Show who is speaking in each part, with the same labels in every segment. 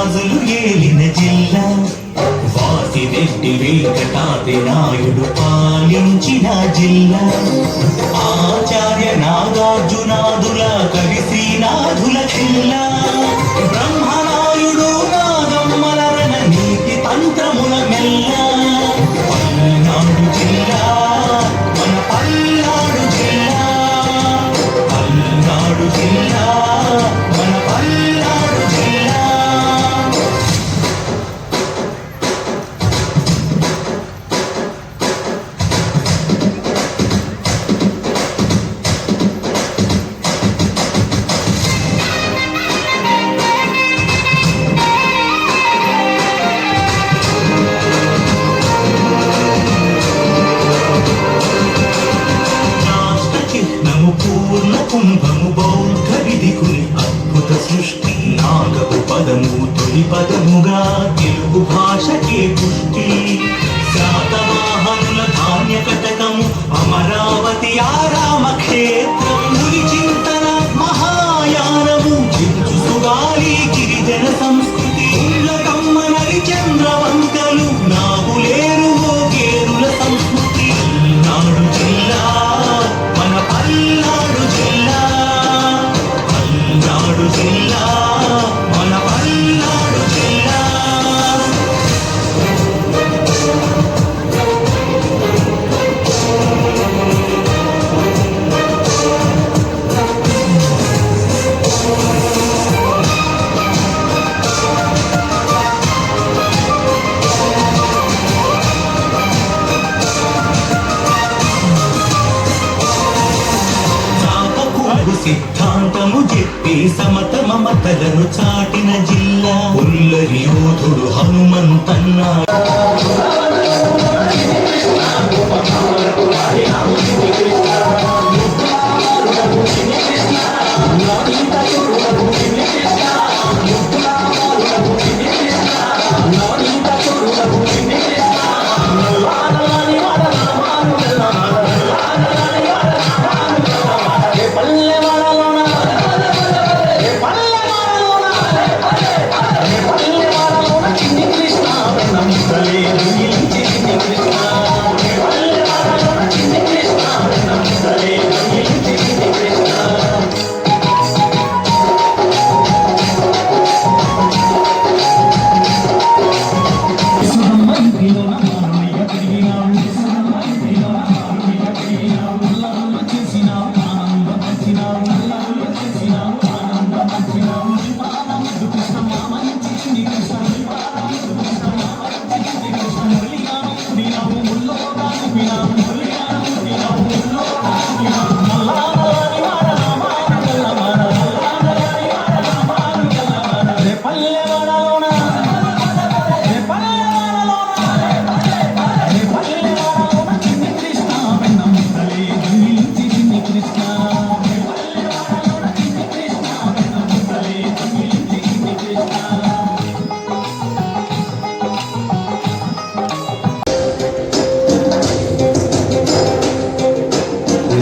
Speaker 1: రాజులు ఏలిన జిల్లా, వాసిరెడ్డి వెంకటాద్రి నాయుడు పాలించిన జిల్లా, ఆచార్య నాగార్జునాదుల కవిశ్రీనాథుల జిల్లా, బ్రహ్మనాయుడు నాగమ్మలరన నీతి తంత్రముల మెల్ల. పల్నాడు జిల్లా మన పల్నాడు జిల్లా, పల్నాడు జిల్లా మన పల్నాడు జిల్లా. పూర్ణ కుంభము బౌద్ధ విధికుని అద్భుత సృష్టి, నాగపు పదము తొలి పదముగా తెలుగు భాషకే పుష్టి, శాతవాహనుల ధాన్య కటకము అమరావతి ఆరామ క్షేత్రం, ముని చింతన మహాయానము చించు సుగాలి గిరిజన సంస్కృతి, ఉల్లకమ్మ నరి చంద్రవంకలు నాగులేరు గేరుల సంస్కృతి. నాడు జిల్లా మన పల్నాడు జిల్లా, పల్నాడు జిల్లా మన పల్నాడు జిల్లా. సిద్ధాంతము చెప్పి సమత మమతలను చాటిన జిల్లా, ఉల్లరి యోధుడు హనుమంతన్న.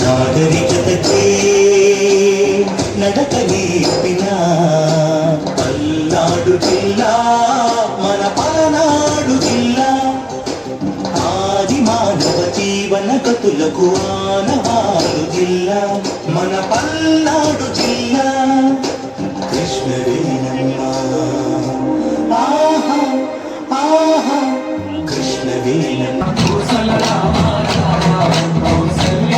Speaker 1: నాగరికతకే నడక నేర్పిన పల్నాడు జిల్లా మన పలనాడు జిల్లా, ఆది మానవ జీవన గతులకు ఆనవాడు జిల్లా మన పల్నాడు జిల్లా. కృష్ణవేణమ్మ ఆహా ఆహా కృష్ణవేణమ్మ.
Speaker 2: కౌసల్య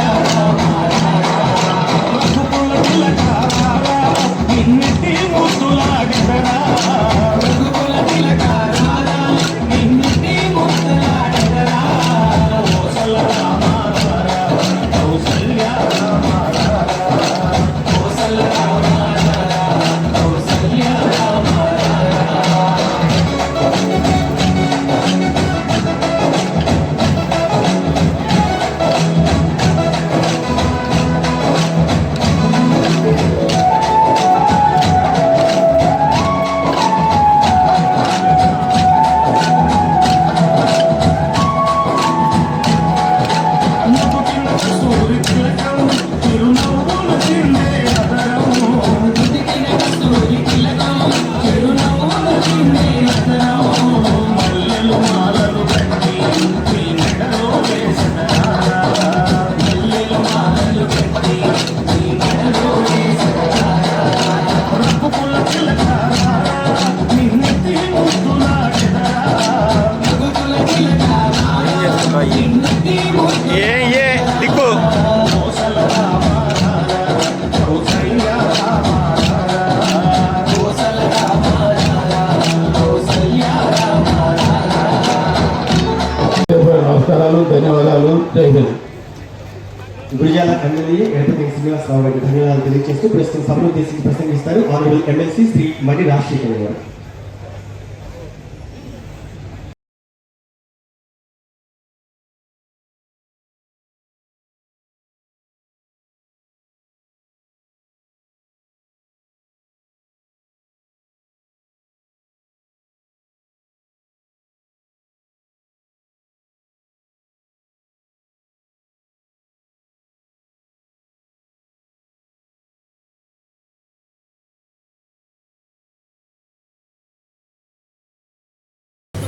Speaker 2: ఎమ్మెల్యే గణపతి శ్రీనివాసరావు గారికి ధన్యవాదాలు తెలియజేస్తూ ప్రస్తుతం సభను ఉద్దేశించి ప్రసంగిస్తారు ఆనరబుల్ ఎమ్మెల్సీ శ్రీ మడి రాజశేఖర్ గారు.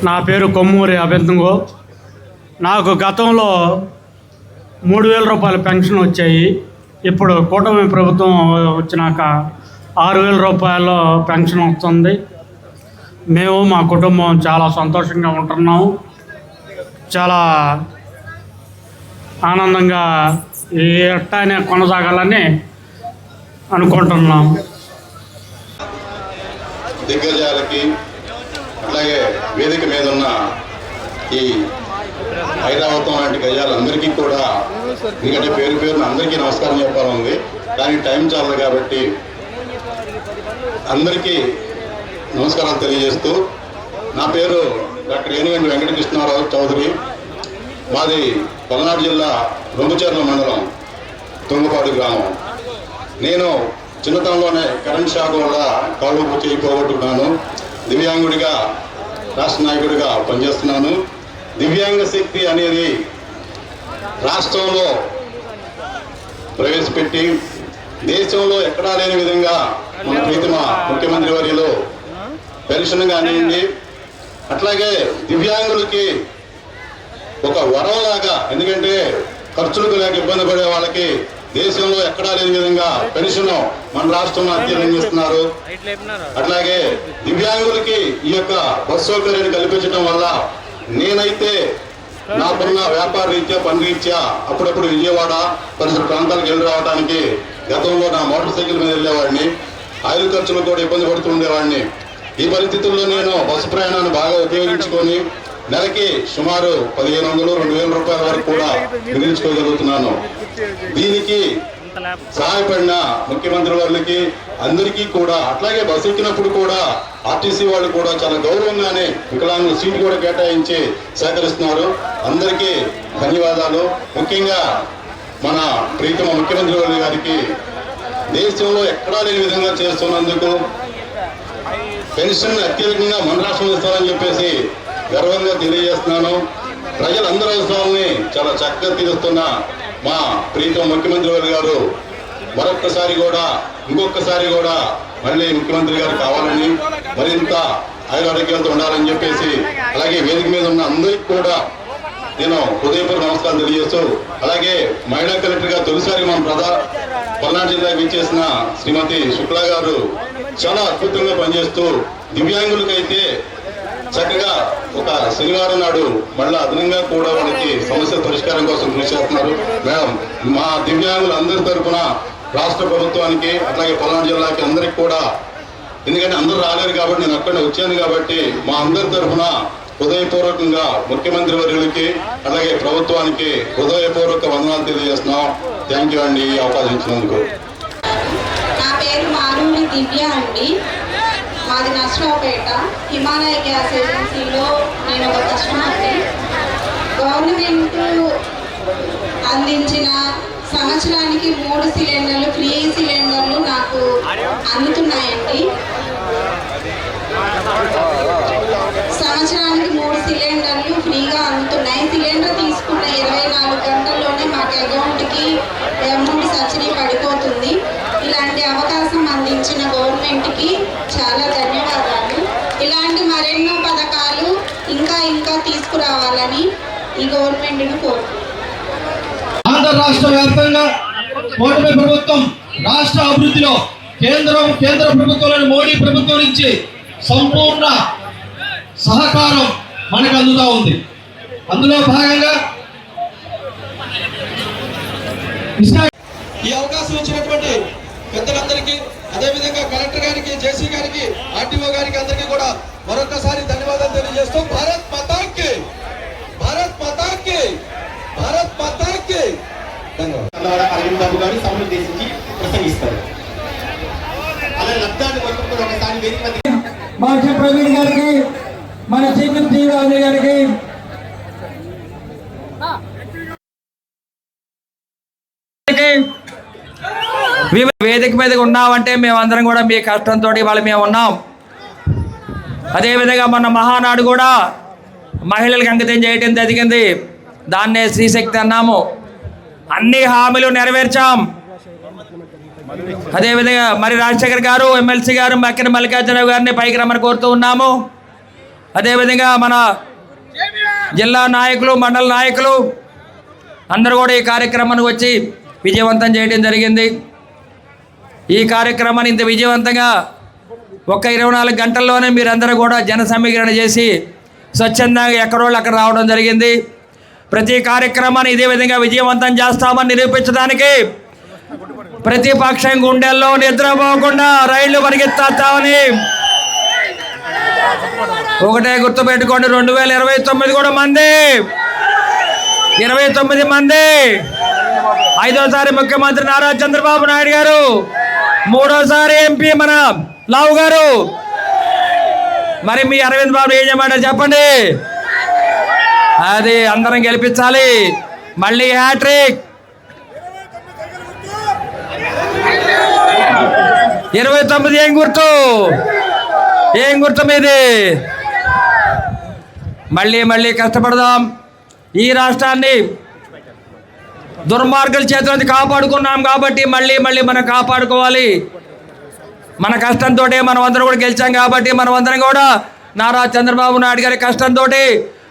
Speaker 3: నా పేరు కొమ్మూరి అభింతంగో. నాకు గతంలో 3,000 రూపాయల పెన్షన్ వచ్చాయి. ఇప్పుడు కూటమి ప్రభుత్వం వచ్చినాక 6,000 రూపాయలు పెన్షన్ వస్తుంది. మేము మా కుటుంబం చాలా సంతోషంగా ఉంటున్నాము. చాలా ఆనందంగా ఈ ఎట్టానే కొనసాగాలని అనుకుంటున్నాం.
Speaker 4: దిగ్గజాలకి అలాగే వేదిక మీద ఉన్న ఈ ఐరావతం లాంటి గజాలందరికీ కూడా, ఎందుకంటే పేరు పేరున అందరికీ నమస్కారం చెప్పాలని, కానీ టైం చాలదు కాబట్టి అందరికీ నమస్కారాలు తెలియజేస్తూ, నా పేరు డాక్టర్ ఏనుగంటి వెంకటకృష్ణారావు చౌదరి. మాది పల్నాడు జిల్లా రొంగుచర్ల మండలం తుంగపాడు గ్రామం. నేను చిన్నతనంలోనే కరెంట్ షాక్ వల్ల కాళ్ళు చేయి పోగొట్టుకున్నాను. దివ్యాంగుడిగా రాష్ట్ర నాయకుడిగా పనిచేస్తున్నాను. దివ్యాంగ శక్తి అనేది రాష్ట్రంలో ప్రవేశపెట్టి దేశంలో ఎక్కడా లేని విధంగా మన ప్రీతమ ముఖ్యమంత్రి వర్యులు పెన్షన్ కానివ్వండి, అట్లాగే దివ్యాంగులకి ఒక వరంలాగా, ఎందుకంటే ఖర్చులకు లేక ఇబ్బంది పడే వాళ్ళకి దేశంలో ఎక్కడా లేని విధంగా పెన్షన్ మన రాష్ట్రంలో అందిస్తున్నారు. అట్లాగే దివ్యాంగులకి ఈ యొక్క బస్ సౌకర్యాన్ని కల్పించడం వల్ల నేనైతే నాకున్న వ్యాపార రీత్యా పని రీత్యా అప్పుడప్పుడు విజయవాడ పరిసర ప్రాంతాలకు వెళ్ళి రావడానికి గతంలో నా మోటార్ సైకిల్ మీద వెళ్ళేవాడిని. ఆయిల్ ఖర్చులు కూడా ఇబ్బంది పడుతూ ఉండేవాడిని. ఈ పరిస్థితుల్లో నేను బస్సు ప్రయాణాన్ని బాగా ఉపయోగించుకొని నెలకి సుమారు 1,500-2,000 రూపాయల వరకు కూడా మిగిలించుకోగలుగుతున్నాను. దీనికి సహాయపడిన ముఖ్యమంత్రి వారికి అందరికీ కూడా, అట్లాగే బస్సు ఎక్కినప్పుడు కూడా ఆర్టీసీ వాళ్ళు కూడా చాలా గౌరవంగానే వికలాంగుల సీటు కూడా కేటాయించి సహకరిస్తున్నారు. అందరికీ ధన్యవాదాలు. ముఖ్యంగా మన ప్రీతమ ముఖ్యమంత్రి వారి గారికి దేశంలో ఎక్కడా లేని విధంగా చేస్తున్నందుకు, పెన్షన్ అత్యధికంగా మన రాష్ట్రంలో ఇస్తారని చెప్పేసి గర్వంగా తెలియజేస్తున్నాను. ప్రజలందరి అవసరాలని చాలా చక్కగా తీరుస్తున్న మా ప్రీతం ముఖ్యమంత్రి వారి గారు మరొక్కసారి కూడా ఇంకొకసారి కూడా మళ్ళీ ముఖ్యమంత్రి గారు కావాలని, మరింత ఆయురారోగ్యాలతో ఉండాలని చెప్పేసి, అలాగే వేదిక మీద ఉన్న అందరికీ కూడా నేను హృదయపూర్వక నమస్కారం తెలియజేస్తూ, అలాగే మహిళా కలెక్టర్ గారు తొలిసారి మన పల్నాడు జిల్లాకి ఇచ్చేసిన శ్రీమతి శుక్లా గారు చాలా అద్భుతంగా పనిచేస్తూ దివ్యాంగులకైతే చక్కగా ఒక శనివారం నాడు మళ్ళీ అదనంగా కూడా వాళ్ళకి సమస్యల పరిష్కారం కోసం కృషి చేస్తున్నారు. మేడం, మా దివ్యాంగులందరి తరఫున రాష్ట్ర ప్రభుత్వానికి అట్లాగే పల్నాడు జిల్లాకి అందరికి కూడా, ఎందుకంటే అందరూ రాలేరు కాబట్టి నేను అక్కడే వచ్చాను కాబట్టి, మా అందరి తరఫున హృదయపూర్వకంగా ముఖ్యమంత్రి వర్యులకి అలాగే ప్రభుత్వానికి హృదయపూర్వక వందనాలు తెలియజేస్తున్నాం. థ్యాంక్ యూ అండి, ఈ అవకాశం ఇచ్చినందుకు.
Speaker 5: నా పేరు మానూరి దివ్య అండి. మాది నర్సరావుపేట. హిమాలయ గ్యాస్ ఏజెన్సీలో నేను ఒక కస్టమర్ని. గవర్నమెంట్ అందించిన సంవత్సరానికి 3 సిలిండర్లు, ఫ్రీ సిలిండర్లు నాకు అందుతున్నాయండి. సంవత్సరానికి 3 సిలిండర్లు ఫ్రీగా అందుతున్నాయి. సిలిండర్ తీసుకున్న 24 గంటల్లోనే మాకు అకౌంట్కి అమౌంట్ సబ్సిడీ పడిపోతుంది. ఇలాంటి అవకాశం అందించిన గవర్నమెంట్కి చాలా ధన్యవాదాలు. ఇలాంటి మరెన్నో పథకాలు ఇంకా ఇంకా తీసుకురావాలని ఈ గవర్నమెంట్ను కోరుకుంటున్నాను.
Speaker 6: ఆంధ్ర రాష్ట్ర వ్యాప్తంగా కూటమి ప్రభుత్వం రాష్ట్ర అభివృద్ధిలో కేంద్ర ప్రభుత్వంలోని మోడీ ప్రభుత్వం నుంచి సంపూర్ణ సహకారం మనకు అందుతూ ఉంది. అందులో భాగంగా ఈ అవకాశం ఇచ్చినటువంటి పెద్దలందరికీ, అదేవిధంగా కలెక్టర్ గారికి, జేసీ గారికి, ఆర్టీఓ గారికి అందరికీ కూడా మరొకసారి ధన్యవాదాలు తెలియజేస్తూ, భారత్ మాతాకి, భారత్ మాతాకి, భారత్ మాతాకి
Speaker 2: ధన్యవాదాలు. అరవింద్ బాబు గారు సభను ఉద్దేశించి ప్రసంగిస్తారు. అలా లబ్ధాన్ని వైపు ఒకసారి వేదిక మీద
Speaker 7: భాష ప్రవీణ్ గారికి, మన చీకటి జీవాజీ గారికి,
Speaker 8: వేదిక మీద ఉన్నామంటే మేమందరం కూడా మీ కష్టంతో ఇవాళ మేము ఉన్నాం. అదేవిధంగా మన మహానాడు కూడా మహిళలకు అంకితం చేయడం జరిగింది. దాన్నే శ్రీశక్తి అన్నాము. అన్ని హామీలు నెరవేర్చాం. అదేవిధంగా మరి రాజశేఖర్ గారు, ఎమ్మెల్సీ గారు, మక్కిన మల్లికార్జునరావు గారిని పైకి రమ్మని కోరుతూ ఉన్నాము. అదేవిధంగా మన జిల్లా నాయకులు, మండల నాయకులు అందరూ కూడా ఈ కార్యక్రమానికి వచ్చి విజయవంతం చేయడం జరిగింది. ఈ కార్యక్రమాన్ని ఇంత విజయవంతంగా ఒక 24 గంటల్లోనే మీరందరూ కూడా జన సమీకరణ చేసి స్వచ్ఛందంగా ఎక్కడోళ్ళు అక్కడ రావడం జరిగింది. ప్రతి కార్యక్రమాన్ని ఇదే విధంగా విజయవంతం చేస్తామని నిరూపించడానికి ప్రతిపక్షం గుండెల్లో నిద్రపోకుండా రైళ్లు పరిగెత్తామని ఒకటే గుర్తుపెట్టుకోండి. 2029 కూడా మంది, 29 మంది. 5వసారి ముఖ్యమంత్రి నారా చంద్రబాబు నాయుడు గారు, 3వసారి ఎంపీ మన లావు గారు. మరి మీ అరవింద్ బాబు ఏం చేయమంటారు చెప్పండి. అది అందరం గెలిపించాలి. మళ్ళీ హ్యాట్రిక్. 29 ఏం గుర్తు? ఏం గుర్తు మీది? మళ్ళీ కష్టపడదాం. ఈ రాష్ట్రాన్ని దుర్మార్గుల చేతుల నుంచి కాపాడుకున్నాం కాబట్టి మళ్ళీ మనం కాపాడుకోవాలి. మన కష్టంతో మనం అందరం కూడా గెలిచాం కాబట్టి మనం అందరం కూడా నారా చంద్రబాబు నాయుడు గారి కష్టంతో,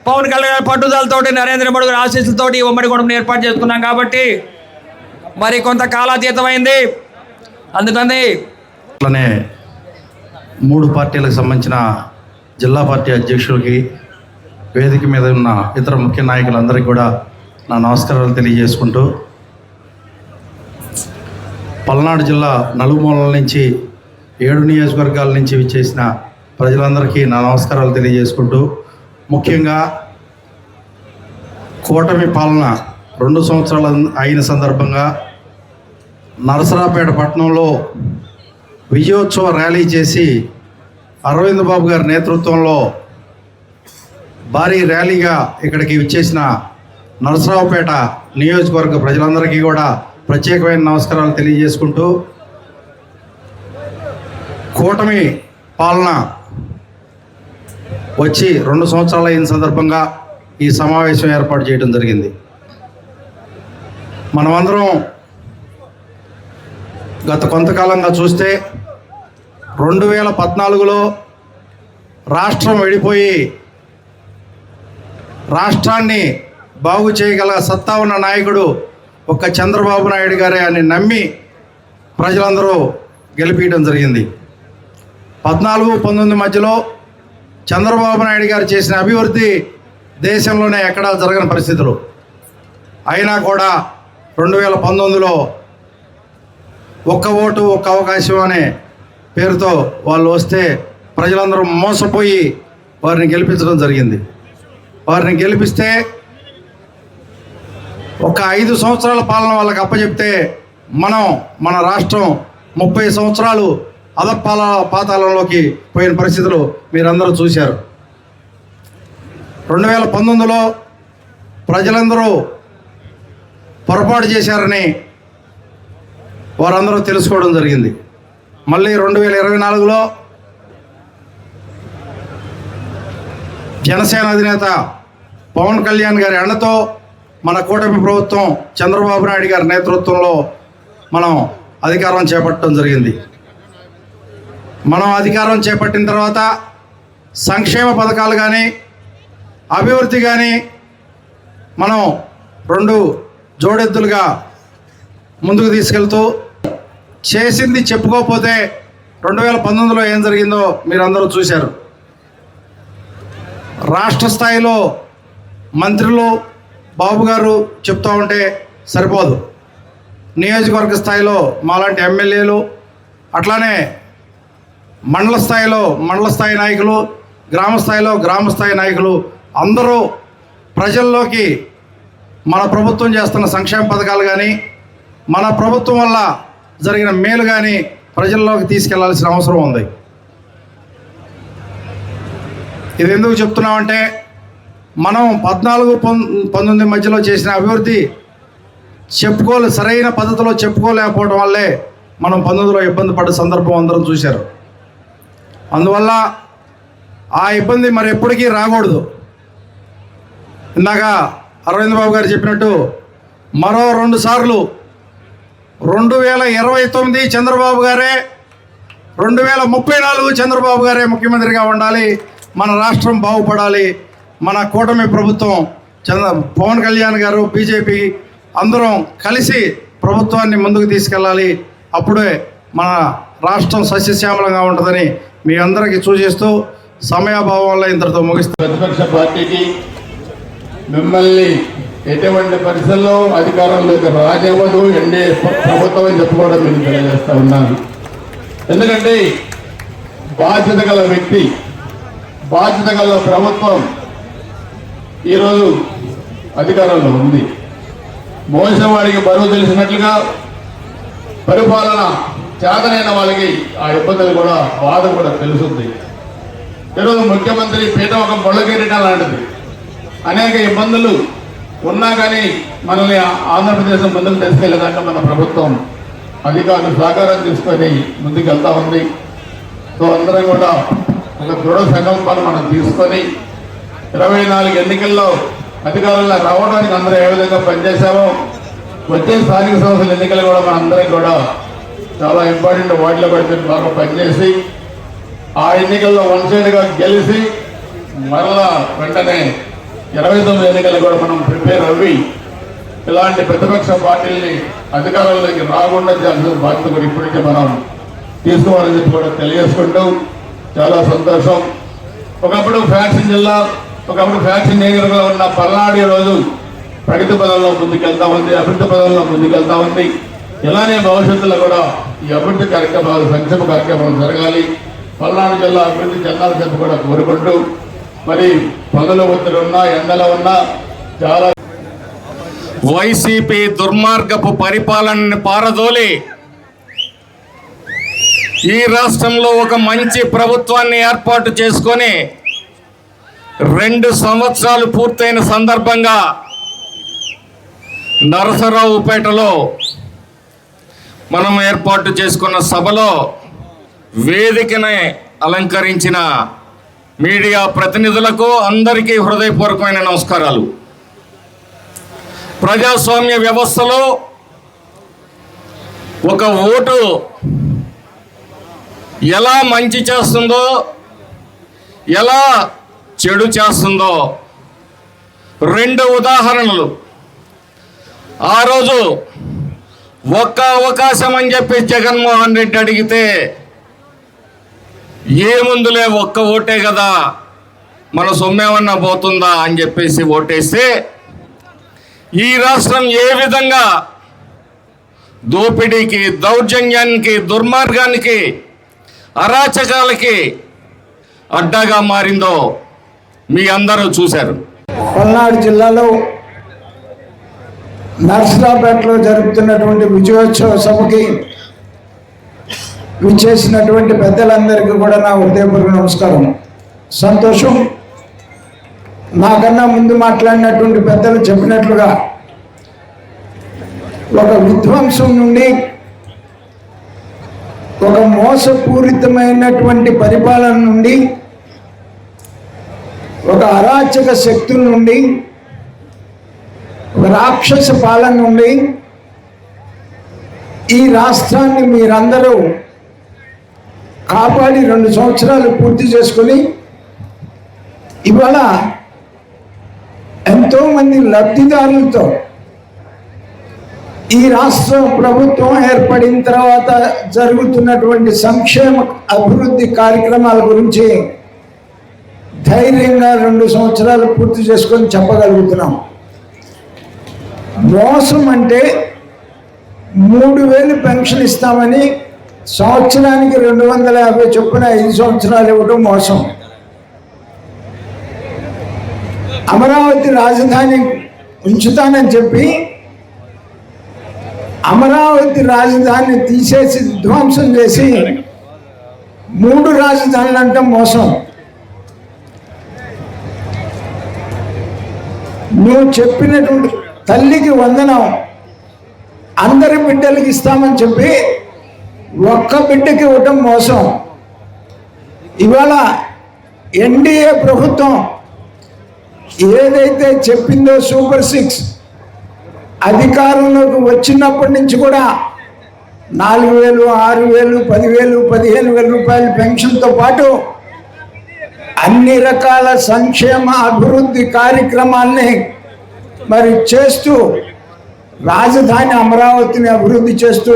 Speaker 8: పవన్ కళ్యాణ్ గారి పట్టుదలతోటి, నరేంద్ర మోడీ గారి ఆశీస్సులతోటి ఉమ్మడి కుటుంబం ఏర్పాటు చేసుకున్నాం కాబట్టి మరి కొంత కాలాతీతమైంది. అందుకని
Speaker 9: అట్లనే 3 పార్టీలకు సంబంధించిన జిల్లా పార్టీ అధ్యక్షులకి, వేదిక మీద ఉన్న ఇతర ముఖ్య నాయకులందరికీ కూడా నా నమస్కారాలు తెలియజేసుకుంటూ, పల్నాడు జిల్లా నలుమూలల నుంచి 7 నియోజకవర్గాల నుంచి విచ్చేసిన ప్రజలందరికీ నా నమస్కారాలు తెలియజేసుకుంటూ, ముఖ్యంగా కూటమి పాలన 2 సంవత్సరాలు అయిన సందర్భంగా నరసరావుపేట పట్టణంలో విజయోత్సవ ర్యాలీ చేసి అరవింద్ బాబు గారి నేతృత్వంలో భారీ ర్యాలీగా ఇక్కడికి విచ్చేసిన నరసరావుపేట నియోజకవర్గ ప్రజలందరికీ కూడా ప్రత్యేకమైన నమస్కారాలు తెలియజేసుకుంటూ, కూటమి పాలన వచ్చి 2 సంవత్సరాలు అయిన సందర్భంగా ఈ సమావేశం ఏర్పాటు చేయడం జరిగింది. మనమందరం గత కొంతకాలంగా చూస్తే 2014లో రాష్ట్రం విడిపోయి రాష్ట్రాన్ని బాగు చేయగల సత్తా ఉన్న నాయకుడు ఒక్క చంద్రబాబు నాయుడు గారే అని నమ్మి ప్రజలందరూ గెలిపించడం జరిగింది. 14-19 మధ్యలో చంద్రబాబు నాయుడు గారు చేసిన అభివృద్ధి దేశంలోనే ఎక్కడా జరగని పరిస్థితులు. అయినా కూడా 2019లో ఒక్క ఓటు ఒక్క అవకాశం అనే పేరుతో వాళ్ళు వస్తే ప్రజలందరూ మోసపోయి వారిని గెలిపించడం జరిగింది. వారిని గెలిపిస్తే ఒక 5 సంవత్సరాల పాలన వాళ్ళకి అప్పచెప్తే మన రాష్ట్రం 30 సంవత్సరాలు పాతాళంలోకి పోయిన పరిస్థితులు మీరందరూ చూశారు. 2019లో ప్రజలందరూ పొరపాటు చేశారని వారందరూ తెలుసుకోవడం జరిగింది. మళ్ళీ 2024లో జనసేన అధినేత పవన్ కళ్యాణ్ గారి అండతో మన కూటమి ప్రభుత్వం చంద్రబాబు నాయుడు గారి నేతృత్వంలో మనం అధికారం చేపట్టడం జరిగింది. మనం అధికారం చేపట్టిన తర్వాత సంక్షేమ పథకాలు కానీ అభివృద్ధి కానీ మనం 2 జోడెద్దులుగా ముందుకు తీసుకెళ్తూ చేసింది చెప్పుకోకపోతే 2019లో ఏం జరిగిందో మీరందరూ చూశారు. రాష్ట్ర స్థాయిలో మంత్రులు బాబు గారు చెప్తూ ఉంటే సరిపోదు. నియోజకవర్గ స్థాయిలో మాలాంటి ఎమ్మెల్యేలు, అట్లానే మండల స్థాయిలో మండల స్థాయి నాయకులు, గ్రామ స్థాయిలో గ్రామ స్థాయి నాయకులు అందరూ ప్రజల్లోకి మన ప్రభుత్వం చేస్తున్న సంక్షేమ పథకాలు కానీ మన ప్రభుత్వం వల్ల జరిగిన మేలు కానీ ప్రజల్లోకి తీసుకెళ్లాల్సిన అవసరం ఉంది. ఇది ఎందుకు చెప్తున్నామంటే మనం 14-19 మధ్యలో చేసిన అభివృద్ధి సరైన పద్ధతిలో చెప్పుకోలేకపోవడం వల్లే మనం 19లో ఇబ్బంది పడే సందర్భం అందరం చూశారు. అందువల్ల ఆ ఇబ్బంది మరి ఎప్పటికీ రాకూడదు. ఇందాక అరవింద్ బాబు గారు చెప్పినట్టు మరో 2 సార్లు 2029 చంద్రబాబు గారే, 2034 చంద్రబాబు గారే ముఖ్యమంత్రిగా ఉండాలి. మన రాష్ట్రం బాగుపడాలి. మన కూటమి ప్రభుత్వం పవన్ కళ్యాణ్ గారు, బీజేపీ అందరం కలిసి ప్రభుత్వాన్ని ముందుకు తీసుకెళ్ళాలి. అప్పుడే మన రాష్ట్రం సస్యశ్యామలంగా ఉంటుందని మీ అందరికీ సూచిస్తూ సమయాభావం వల్ల ఇంతటితో ముగిస్తుంది.
Speaker 10: ప్రతిపక్ష పార్టీకి మిమ్మల్ని ఎటువంటి పరిస్థితుల్లో అధికారంలోకి రానివ్వదు ఎన్డీఏ ప్రభుత్వం అని చెప్పుకోవడం నేను తెలియజేస్తా ఉన్నాను. ఎందుకంటే బాధ్యత గల వ్యక్తి, బాధ్యత గల ప్రభుత్వం ఈరోజు అధికారంలో ఉంది. మోసవాడికి బరువు తెలిసినట్లుగా పరిపాలన చేతనైన వాళ్ళకి ఆ ఇబ్బందులు కూడా, బాధ కూడా తెలుస్తుంది. ఈరోజు ముఖ్యమంత్రి పీఠ ఒక ముళ్ళకిరీటం లాంటిది. అనేక ఇబ్బందులు ఉన్నా కానీ మనల్ని ఆంధ్రప్రదేశ్ ముందుకు తీసుకెళ్లేదాకా మన ప్రభుత్వం అధికారులు సహకారం తీసుకొని ముందుకు వెళ్తా ఉంది. సో అందరం కూడా ఒక దృఢ సంకల్పాన్ని మనం తీసుకొని 24 ఎన్నికల్లో అధికారంలో రావడానికి అందరూ ఏ విధంగా పనిచేశామో వచ్చే స్థానిక సంస్థల ఎన్నికలు కూడా మనందరం కూడా చాలా ఇంపార్టెంట్ వాటిలో కూడా బాగా పనిచేసి ఆ ఎన్నికల్లో వన్ సైడ్గా గెలిచి మరలా వెంటనే 29 ఎన్నికలు కూడా మనం ప్రిపేర్ అవ్వి ఇలాంటి ప్రతిపక్ష పార్టీల్ని అధికారంలోకి రాకుండా చేయాల్సిన బాధ్యత కూడా ఇప్పటికే మనం తీసుకోవాలని చెప్పి కూడా తెలియజేసుకుంటూ చాలా సంతోషం. ఒకప్పుడు ఫ్యాక్షన్ జిల్లా, ఒకప్పుడు ఫ్యాక్షన్ ఏరియాగా ఉన్న పల్నాడు ఈరోజు ప్రగతి పదంలో ముందుకెళ్తా ఉంది, అభివృద్ధి పదంలో ముందుకెళ్తా ఉంది. ఇలానే భవిష్యత్తులో కూడా ఈ అభివృద్ధి కార్యక్రమాలు, సంక్షేమ కార్యక్రమాలు జరగాలి, పల్నాడు జిల్లా అభివృద్ధి చెందాలని చెప్పి కూడా కోరుకుంటూ మరి పనుల ఒత్తిడి ఉన్నా, ఎండలో ఉన్నా చాలా
Speaker 11: వైసీపీ దుర్మార్గపు పరిపాలనని పారదోలి ఈ రాష్ట్రంలో ఒక మంచి ప్రభుత్వాన్ని ఏర్పాటు చేసుకొని 2 సంవత్సరాలు పూర్తయిన సందర్భంగా నరసరావుపేటలో మనం ఏర్పాటు చేసుకున్న సభలో వేదికని అలంకరించిన మీడియా ప్రతినిధులకు అందరికీ హృదయపూర్వకమైన నమస్కారాలు. ప్రజాస్వామ్య వ్యవస్థలో ఒక ఓటు ఎలా మంచి చేస్తుందో, ఎలా చెడు చేస్తుందో 2 ఉదాహరణలు. ఆ రోజు ఒక్క అవకాశం అని చెప్పి జగన్మోహన్ రెడ్డి అడిగితే ఏముందులే ఒక్క ఓటే కదా, మన సొమ్మేమన్నా పోతుందా అని చెప్పేసి ఓటేస్తే ఈ రాష్ట్రం ఏ విధంగా దోపిడీకి, దౌర్జన్యానికి, దుర్మార్గానికి, అరాచకాలకి అడ్డాగా మారిందో మీ అందరూ చూశారు.
Speaker 7: పల్నాడు జిల్లాలో నర్సరావుపేటలో జరుపుతున్నటువంటి విజయోత్సవ సభకి విచ్చేసినటువంటి పెద్దలందరికీ కూడా నా హృదయపూర్వక నమస్కారం. సంతోషం. నాకన్నా ముందు మాట్లాడినటువంటి పెద్దలు చెప్పినట్లుగా ఒక విధ్వంసం నుండి, ఒక మోసపూరితమైనటువంటి పరిపాలన నుండి, ఒక అరాచక శక్తుల నుండి, ఒక రాక్షస పాలన నుండి ఈ రాష్ట్రాన్ని మీరందరూ కాపాడి 2 సంవత్సరాలు పూర్తి చేసుకొని ఇవాళ ఎంతోమంది లబ్ధిదారులతో ఈ రాష్ట్ర ప్రభుత్వం ఏర్పడిన తర్వాత జరుగుతున్నటువంటి సంక్షేమ అభివృద్ధి కార్యక్రమాల గురించి ధైర్యంగా 2 సంవత్సరాలు పూర్తి చేసుకొని చెప్పగలుగుతున్నాం. మోసం అంటే 3000 పెన్షన్ ఇస్తామని సంవత్సరానికి 250 చొప్పున 5 సంవత్సరాలు ఇవ్వడం మోసం. అమరావతి రాజధాని ఉంచుతానని చెప్పి అమరావతి రాజధాని తీసేసి ధ్వంసం చేసి 3 రాజధానులు అంటే మోసం. నువ్వు చెప్పినటువంటి తల్లికి వందనం అందరి బిడ్డలకి ఇస్తామని చెప్పి ఒక్క బిడ్డకి ఇవ్వటం మోసం. ఇవాళ ఎన్డీఏ ప్రభుత్వం ఏదైతే చెప్పిందో సూపర్ 6 అధికారంలోకి వచ్చినప్పటి నుంచి కూడా 4,000, 6,000, 10,000, 15,000 రూపాయల పెన్షన్తో పాటు అన్ని రకాల సంక్షేమ అభివృద్ధి కార్యక్రమాల్ని మరి చేస్తూ రాజధాని అమరావతిని అభివృద్ధి చేస్తూ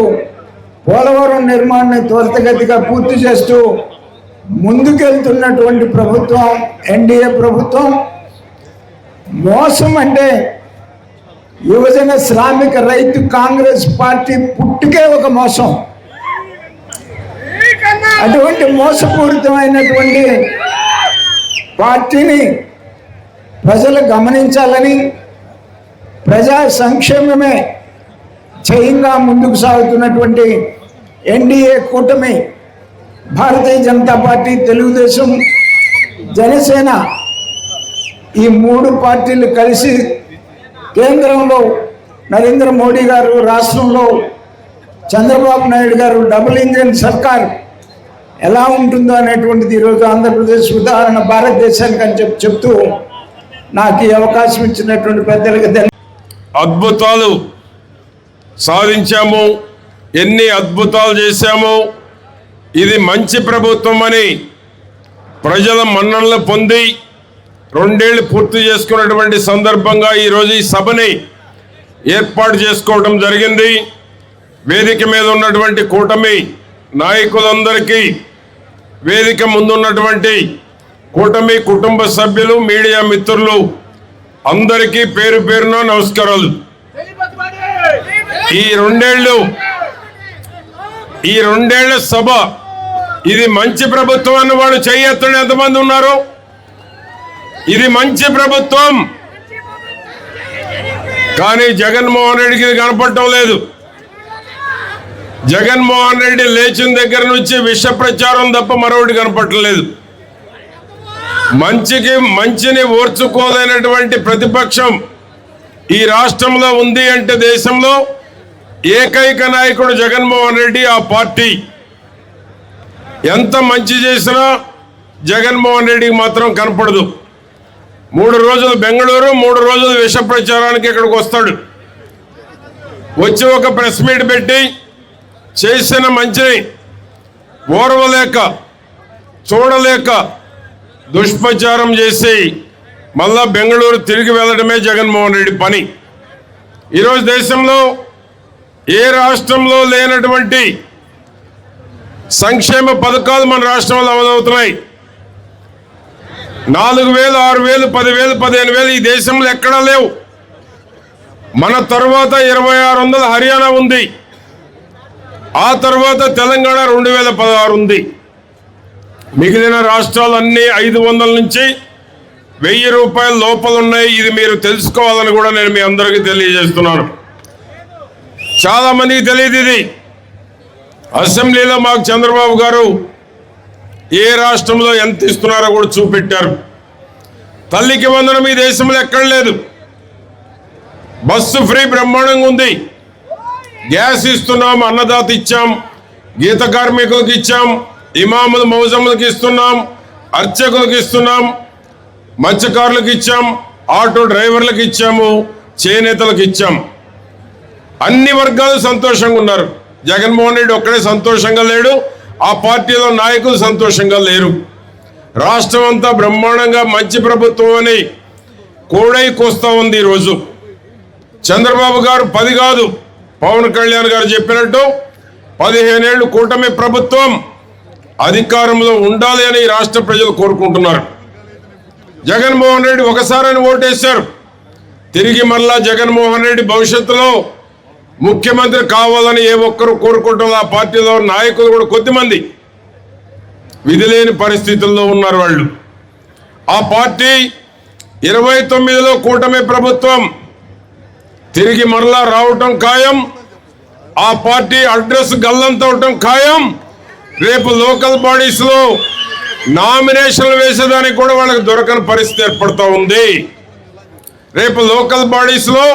Speaker 7: పోలవరం నిర్మాణాన్ని త్వరితగతిగా పూర్తి చేస్తూ ముందుకెళ్తున్నటువంటి ప్రభుత్వం ఎన్డీఏ ప్రభుత్వం. మోసం అంటే యువజన శ్రామిక రైతు కాంగ్రెస్ పార్టీ పుట్టుకే ఒక మోసం. అటువంటి మోసపూరితమైనటువంటి పార్టీని ప్రజలు గమనించాలని, ప్రజా సంక్షేమమే జయంగా ముందుకు సాగుతున్నటువంటి ఎన్డీఏ కూటమి భారతీయ జనతా పార్టీ, తెలుగుదేశం, జనసేన ఈ 3 పార్టీలు కలిసి కేంద్రంలో నరేంద్ర మోడీ గారు, రాష్ట్రంలో చంద్రబాబు నాయుడు గారు డబుల్ ఇంజిన్ సర్కార్ ఎలా ఉంటుందో అనేటువంటిది ఈరోజు ఆంధ్రప్రదేశ్ ఉదాహరణ భారతదేశానికి అని చెప్తూ నాకు ఈ అవకాశం ఇచ్చినటువంటి పెద్దలకు
Speaker 12: అద్భుతాలు సాధించాము, ఎన్ని అద్భుతాలు చేశాము. ఇది మంచి ప్రభుత్వం అని ప్రజల మన్ననలు పొంది 2 ఏళ్లు పూర్తి చేసుకున్నటువంటి సందర్భంగా ఈరోజు ఈ సభని ఏర్పాటు చేసుకోవడం జరిగింది. వేదిక మీద ఉన్నటువంటి కూటమి నాయకులందరికీ, వేదిక ముందున్నటువంటి కూటమి కుటుంబ సభ్యులు, మీడియా మిత్రులు అందరికీ పేరు పేరున నమస్కారాలు. ఈ 2 ఏళ్ల సభ ఇది మంచి ప్రభుత్వం అన్న వాళ్ళు చేయెత్తండి ఎంతమంది ఉన్నారు? ఇది మంచి ప్రభుత్వం. కానీ జగన్మోహన్ రెడ్డికి ఇది కనపడటం లేదు. జగన్మోహన్ రెడ్డి లేచిన దగ్గర నుంచి విష ప్రచారం తప్ప మరొకటి కనపడలేదు. మంచిని ఓర్చుకోలేనటువంటి ప్రతిపక్షం ఈ రాష్ట్రంలో ఉంది అంటే దేశంలో ఏకైక నాయకుడు జగన్మోహన్ రెడ్డి. ఆ పార్టీ ఎంత మంచి చేసినా జగన్మోహన్ రెడ్డికి మాత్రం కనపడదు. 3 రోజులు బెంగళూరు, 3 రోజులు విష ప్రచారానికి ఇక్కడికి వస్తాడు. వచ్చి ఒక ప్రెస్ మీట్ పెట్టి చేసిన మంచిని ఓర్వలేక చూడలేక దుష్ప్రచారం చేసి మళ్ళా బెంగళూరు తిరిగి వెళ్ళడమే జగన్మోహన్ రెడ్డి పని. ఈరోజు దేశంలో ఏ రాష్ట్రంలో లేనటువంటి సంక్షేమ పథకాలు మన రాష్ట్రంలో అమలవుతున్నాయి. 4,000, 6,000, 10,000, 15,000 ఈ దేశంలో ఎక్కడా లేవు. మన తర్వాత 2,600 హర్యానా ఉంది. ఆ తర్వాత తెలంగాణ 2,016 ఉంది. మిగిలిన రాష్ట్రాలన్నీ 500 నుంచి 1,000 రూపాయల లోపల ఉన్నాయి. ఇది మీరు తెలుసుకోవాలని కూడా నేను మీ అందరికీ తెలియజేస్తున్నాను. చాలా మందికి తెలియదు ఇది. అసెంబ్లీలో మాకు చంద్రబాబు గారు ఏ రాష్ట్రంలో ఎంత ఇస్తున్నారో కూడా చూపెట్టారు. తల్లికి వందనం ఈ దేశంలో ఎక్కడ లేదు. బస్సు ఫ్రీ బ్రహ్మాండంగా ఉంది. గ్యాస్ ఇస్తున్నాం, అన్నదాత ఇచ్చాం, గీత కార్మికులకు ఇచ్చాం, ఇమాములు మౌజములకు ఇస్తున్నాం, అర్చకులకు ఇస్తున్నాం, మత్స్యకారులకు ఇచ్చాం, ఆటో డ్రైవర్లకు ఇచ్చాము, చేనేతలకు ఇచ్చాం. అన్ని వర్గాలు సంతోషంగా ఉన్నారు. జగన్మోహన్ రెడ్డి ఒక్కడే సంతోషంగా లేడు. ఆ పార్టీలో నాయకులు సంతోషంగా లేరు. రాష్ట్రం అంతా బ్రహ్మాండంగా మంచి ప్రభుత్వం అని కోడైకొస్తా ఉంది. ఈరోజు చంద్రబాబు గారు 10 కాదు, పవన్ కళ్యాణ్ గారు చెప్పినట్టు 15 ఏళ్ళు కూటమి ప్రభుత్వం అధికారంలో ఉండాలి అని రాష్ట్ర ప్రజలు కోరుకుంటున్నారు. జగన్మోహన్ రెడ్డి ఒకసారి ఓటేశారు. తిరిగి మళ్ళా జగన్మోహన్ రెడ్డి భవిష్యత్తులో ముఖ్యమంత్రి కావాలని ఏ ఒక్కరు కోరుకుంటున్నారు. ఆ పార్టీలో నాయకులు కూడా కొద్దిమంది విధి లేని పరిస్థితుల్లో ఉన్నారు వాళ్ళు. ఆ పార్టీ 29లో కూటమి ప్రభుత్వం తిరిగి మరలా రావటం ఖాయం. ఆ పార్టీ అడ్రస్ గల్లంతవటం ఖాయం. రేపు లోకల్ బాడీస్ లో నామినేషన్లు వేసేదానికి కూడా వాళ్ళకి దొరకని పరిస్థితి ఏర్పడుతూ ఉంది. రేపు లోకల్ బాడీస్ లో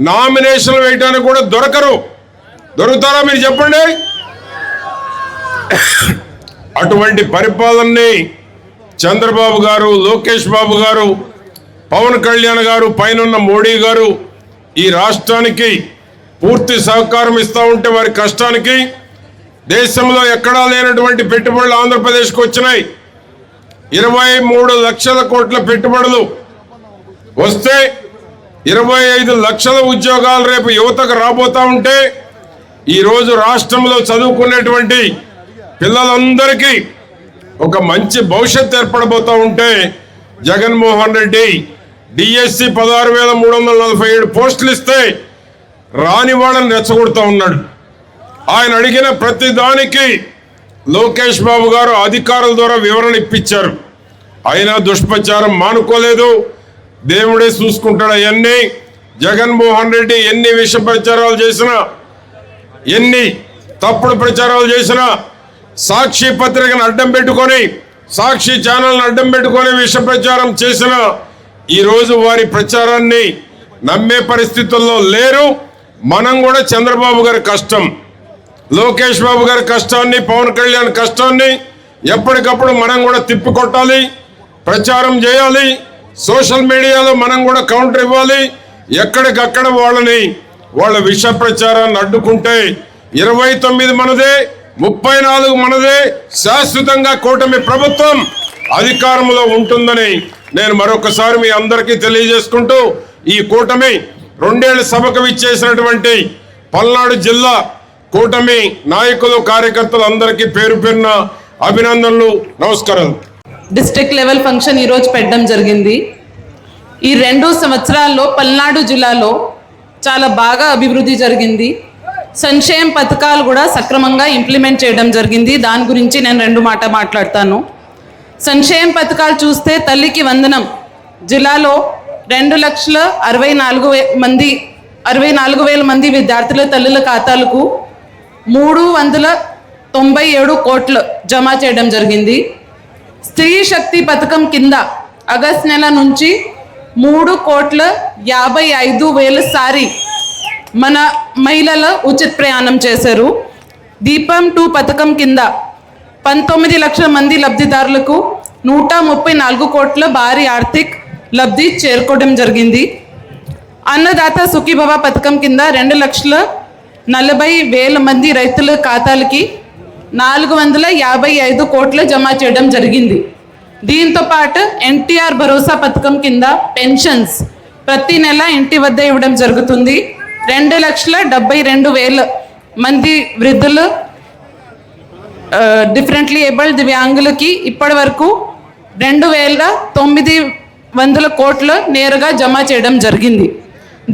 Speaker 12: నామినేషన్లు వేయడానికి కూడా దొరుకుతారా మీరు చెప్పండి? అటువంటి పరిపాలనని చంద్రబాబు గారు, లోకేష్ బాబు గారు, పవన్ కళ్యాణ్ గారు, పైనున్న మోడీ గారు ఈ రాష్ట్రానికి పూర్తి సహకారం ఇస్తూ ఉంటే వారి కష్టానికి దేశంలో ఎక్కడా లేనటువంటి పెట్టుబడులు ఆంధ్రప్రదేశ్కి వచ్చినాయి. 23 లక్షల కోట్ల పెట్టుబడులు వస్తే 25 లక్షల ఉద్యోగాలు రేపు యువతకు రాబోతా ఉంటే ఈరోజు రాష్ట్రంలో చదువుకునేటువంటి పిల్లలందరికీ ఒక మంచి భవిష్యత్తు ఏర్పడబోతా ఉంటే జగన్మోహన్ రెడ్డి డిఎస్సి 16,347 పోస్టులు ఇస్తే రాని వాళ్ళని రెచ్చగొడుతూ ఉన్నాడు. ఆయన అడిగిన ప్రతి దానికి లోకేష్ బాబు గారు అధికారుల ద్వారా వివరణ ఇప్పించారు. అయినా దుష్ప్రచారం మానుకోలేదు. దేవుడే చూసుకుంటాడు అవన్నీ. జగన్మోహన్ రెడ్డి ఎన్ని విష ప్రచారాలు చేసినా, ఎన్ని తప్పుడు ప్రచారాలు చేసినా, సాక్షి పత్రికను అడ్డం పెట్టుకొని, సాక్షి ఛానల్ని అడ్డం పెట్టుకొని విష ప్రచారం చేసిన ఈరోజు వారి ప్రచారాన్ని నమ్మే పరిస్థితుల్లో లేరు. మనం కూడా చంద్రబాబు గారి కష్టం, లోకేష్ బాబు గారి కష్టాన్ని, పవన్ కళ్యాణ్ కష్టాన్ని ఎప్పటికప్పుడు మనం కూడా తిప్పికొట్టాలి, ప్రచారం చేయాలి. సోషల్ మీడియాలో మనం కూడా కౌంటర్ ఇవ్వాలి. ఎక్కడికక్కడ వాళ్ళ విష ప్రచారాన్ని అడ్డుకుంటే 29 మనదే, 34 మనదే, శాశ్వతంగా కూటమి ప్రభుత్వం అధికారంలో ఉంటుందని నేను మరొకసారి మీ అందరికీ తెలియజేసుకుంటూ ఈ కూటమి 2 ఏళ్ల సభకు విచ్చేసినటువంటి పల్నాడు జిల్లా కూటమి నాయకులు, కార్యకర్తలు అందరికీ పేరు పేరున అభినందనలు, నమస్కారాలు.
Speaker 13: డిస్ట్రిక్ట్ లెవెల్ ఫంక్షన్ ఈరోజు పెట్టడం జరిగింది. ఈ 2 సంవత్సరాల్లో పల్నాడు జిల్లాలో చాలా బాగా అభివృద్ధి జరిగింది. సంక్షేమ పథకాలు కూడా సక్రమంగా ఇంప్లిమెంట్ చేయడం జరిగింది. దాని గురించి నేను 2 మాట్లాడతాను. సంక్షేమ పథకాలు చూస్తే తల్లికి వందనం జిల్లాలో 2,64,000 మంది విద్యార్థుల తల్లుల ఖాతాలకు 397 కోట్లు జమ చేయడం జరిగింది. స్త్రీ శక్తి పథకం కింద ఆగస్టు నెల నుంచి 3,55,000 సారి మన మహిళలు ఉచిత ప్రయాణం చేశారు. దీపం 2 పథకం కింద 19 లక్షల మంది లబ్ధిదారులకు 134 కోట్ల భారీ ఆర్థిక లబ్ధి చేరుకోవడం జరిగింది. అన్నదాత సుఖీభవ పథకం కింద 2,40,000 మంది రైతుల ఖాతాలకి 455 కోట్లు జమ చేయడం జరిగింది. దీంతో పాటు ఎన్టీఆర్ భరోసా పథకం కింద పెన్షన్స్ ప్రతి నెల ఇంటి వద్ద ఇవ్వడం జరుగుతుంది. 2,72,000 మంది వృద్ధులు, డిఫరెంట్లీ ఏబుల్డ్ దివ్యాంగులకి ఇప్పటి వరకు 2,900 కోట్లు నేరుగా జమ చేయడం జరిగింది.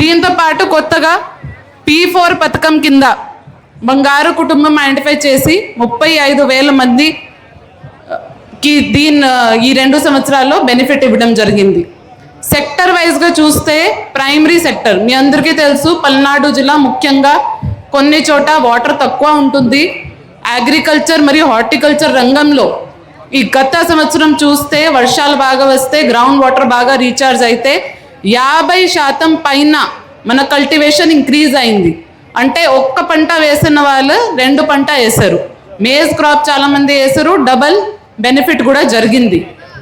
Speaker 13: దీంతో పాటు కొత్తగా P4 పథకం కింద బంగారు కుటుంబం ఐడెంటిఫై చేసి 35,000 మందికి ఈ 2 సంవత్సరాల్లో బెనిఫిట్ ఇవ్వడం జరిగింది. సెక్టర్ వైజ్గా చూస్తే ప్రైమరీ సెక్టర్ మీ అందరికీ తెలుసు, పల్నాడు జిల్లా ముఖ్యంగా కొన్ని చోట వాటర్ తక్కువ ఉంటుంది. అగ్రికల్చర్ మరియు హార్టికల్చర్ రంగంలో ఈ గత సంవత్సరం చూస్తే వర్షాలు బాగా వస్తే గ్రౌండ్ వాటర్ బాగా రీఛార్జ్ అయితే 50% పైన మన కల్టివేషన్ ఇంక్రీజ్ అయింది. అంటే ఒక్క పంట వేసిన వాళ్ళు 2 పంట వేశారు. మేజ్ క్రాప్ చాలామంది వేశారు. డబల్ బెనిఫిట్ కూడా జరిగింది.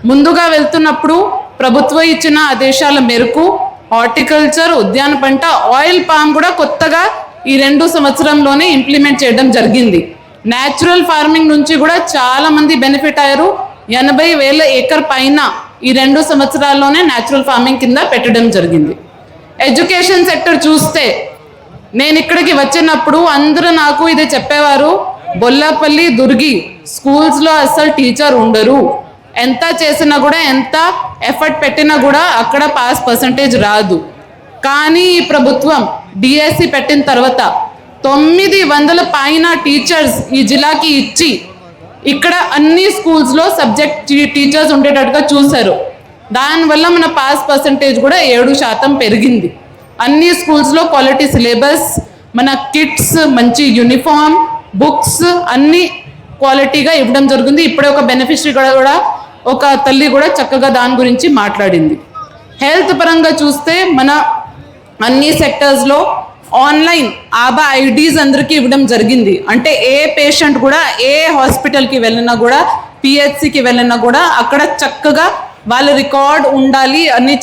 Speaker 13: ముందుగా వెళ్తున్నప్పుడు ప్రభుత్వం ఇచ్చిన ఆదేశాల మేరకు హార్టికల్చర్, ఉద్యాన పంట, ఆయిల్ పామ్ కూడా కొత్తగా ఈ 2 సంవత్సరంలోనే ఇంప్లిమెంట్ చేయడం జరిగింది. న్యాచురల్ ఫార్మింగ్ నుంచి కూడా చాలామంది బెనిఫిట్ అయ్యారు. 80,000 ఏకర్ పైన ఈ 2 సంవత్సరాల్లోనే న్యాచురల్ ఫార్మింగ్ కింద పెట్టడం జరిగింది. ఎడ్యుకేషన్ సెక్టర్ చూస్తే నేను ఇక్కడికి వచ్చినప్పుడు అందరూ నాకు ఇది చెప్పేవారు, బొల్లాపల్లి, దుర్గి స్కూల్స్లో అస్సలు టీచర్ ఉండరు, ఎంత చేసినా కూడా, ఎంత ఎఫర్ట్ పెట్టినా కూడా అక్కడ పాస్ పర్సంటేజ్ రాదు. కానీ ఈ ప్రభుత్వం డిఎస్సి పెట్టిన తర్వాత 900 పైన టీచర్స్ ఈ జిల్లాకి ఇచ్చి ఇక్కడ అన్ని స్కూల్స్లో సబ్జెక్ట్ టీచర్స్ ఉండేటట్టుగా చూశారు. దానివల్ల మన పాస్ పర్సంటేజ్ కూడా 7% పెరిగింది. అన్ని స్కూల్స్లో క్వాలిటీ సిలబస్, మన కిట్స్, మంచి యూనిఫామ్, బుక్స్ అన్నీ క్వాలిటీగా ఇవ్వడం జరిగింది. ఇప్పుడే ఒక బెనిఫిషరీ కూడా ఒక తల్లి కూడా చక్కగా దాని గురించి మాట్లాడింది. హెల్త్ పరంగా చూస్తే మన అన్ని సెక్టర్స్లో ఆన్లైన్ ఆబా ఐడీస్ అందరికీ ఇవ్వడం జరిగింది. అంటే ఏ పేషెంట్ కూడా ఏ హాస్పిటల్కి వెళ్ళినా కూడా, పిహెచ్సికి వెళ్ళినా కూడా అక్కడ చక్కగా వాళ్ళ రికార్డ్ ఉండాలి అని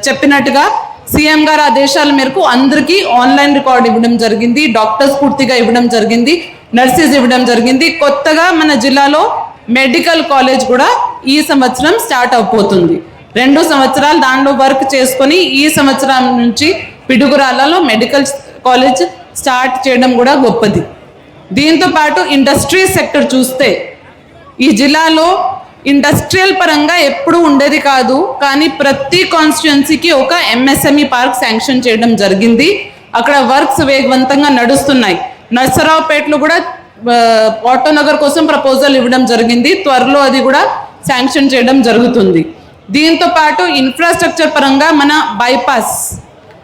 Speaker 13: చెప్పినట్టుగా సీఎం గారు ఆదేశాల మేరకు అందరికీ ఆన్లైన్ రికార్డ్ ఇవ్వడం జరిగింది. డాక్టర్స్ పూర్తిగా ఇవ్వడం జరిగింది, నర్సెస్ ఇవ్వడం జరిగింది. కొత్తగా మన జిల్లాలో మెడికల్ కాలేజ్ కూడా ఈ సంవత్సరం స్టార్ట్ అయిపోతుంది. 2 సంవత్సరాలు దాంట్లో వర్క్ చేసుకొని ఈ సంవత్సరం నుంచి పిడుగురాలలో మెడికల్ కాలేజ్ స్టార్ట్ చేయడం కూడా గొప్పది. దీంతో పాటు ఇండస్ట్రీ సెక్టర్ చూస్తే ఈ జిల్లాలో ఇండస్ట్రియల్ పరంగా ఎప్పుడు ఉండేది కాదు, కానీ ప్రతి కాన్స్టిట్యుయెన్సీకి ఒక ఎంఎస్ఎంఈ పార్క్ శాంక్షన్ చేయడం జరిగింది. అక్కడ వర్క్స్ వేగవంతంగా నడుస్తున్నాయి. నర్సరావుపేటలో కూడా ఆటోనగర్ కోసం ప్రపోజల్ ఇవ్వడం జరిగింది. త్వరలో అది కూడా శాంక్షన్ చేయడం జరుగుతుంది. దీంతో పాటు ఇన్ఫ్రాస్ట్రక్చర్ పరంగా మన బైపాస్,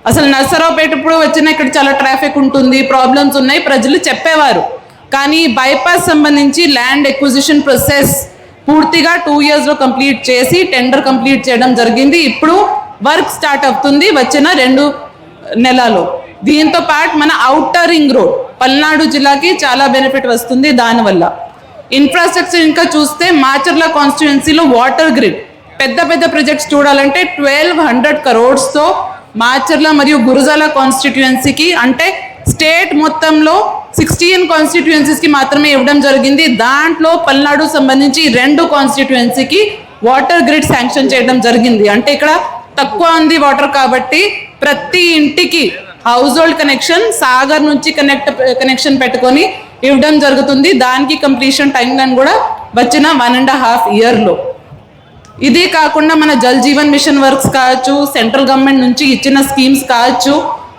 Speaker 13: అసలు నర్సరావుపేట ఇప్పుడు వచ్చిన ఇక్కడ చాలా ట్రాఫిక్ ఉంటుంది, ప్రాబ్లమ్స్ ఉన్నాయి, ప్రజలు చెప్పేవారు. కానీ బైపాస్ సంబంధించి ల్యాండ్ ఎక్విజిషన్ ప్రాసెస్ పూర్తిగా 2 yearsలో కంప్లీట్ చేసి టెండర్ కంప్లీట్ చేయడం జరిగింది. ఇప్పుడు వర్క్ స్టార్ట్ అవుతుంది వచ్చిన 2 నెలల్లో. దీంతో పాటు మన ఔటర్ రింగ్ రోడ్ పల్నాడు జిల్లాకి చాలా బెనిఫిట్ వస్తుంది దానివల్ల. ఇన్ఫ్రాస్ట్రక్చర్ ఇంకా చూస్తే మాచర్ల కాన్స్టిట్యుయెన్సీలో వాటర్ గ్రిడ్ పెద్ద పెద్ద ప్రాజెక్ట్స్ చూడాలంటే 1200 crores మాచర్ల మరియు గురజాల కాన్స్టిట్యుయెన్సీకి, అంటే స్టేట్ మొత్తంలో 16 కాన్స్టిట్యుయెన్సీస్కి మాత్రమే ఇవ్వడం జరిగింది. దాంట్లో పల్నాడు సంబంధించి 2 కాన్స్టిట్యుయెన్సీకి వాటర్ గ్రిడ్ శాంక్షన్ చేయడం జరిగింది. అంటే ఇక్కడ తక్కువ ఉంది వాటర్ కాబట్టి ప్రతి ఇంటికి హౌస్ హోల్డ్ కనెక్షన్ సాగర్ నుంచి కనెక్షన్ పెట్టుకొని ఇవ్వడం జరుగుతుంది. దానికి కంప్లీషన్ టైం లైన్ కూడా వచ్చిన 1.5 yearలో. ఇదే కాకుండా మన జల్ జీవన్ మిషన్ వర్క్స్ కావచ్చు, సెంట్రల్ గవర్నమెంట్ నుంచి ఇచ్చిన స్కీమ్స్ కావచ్చు,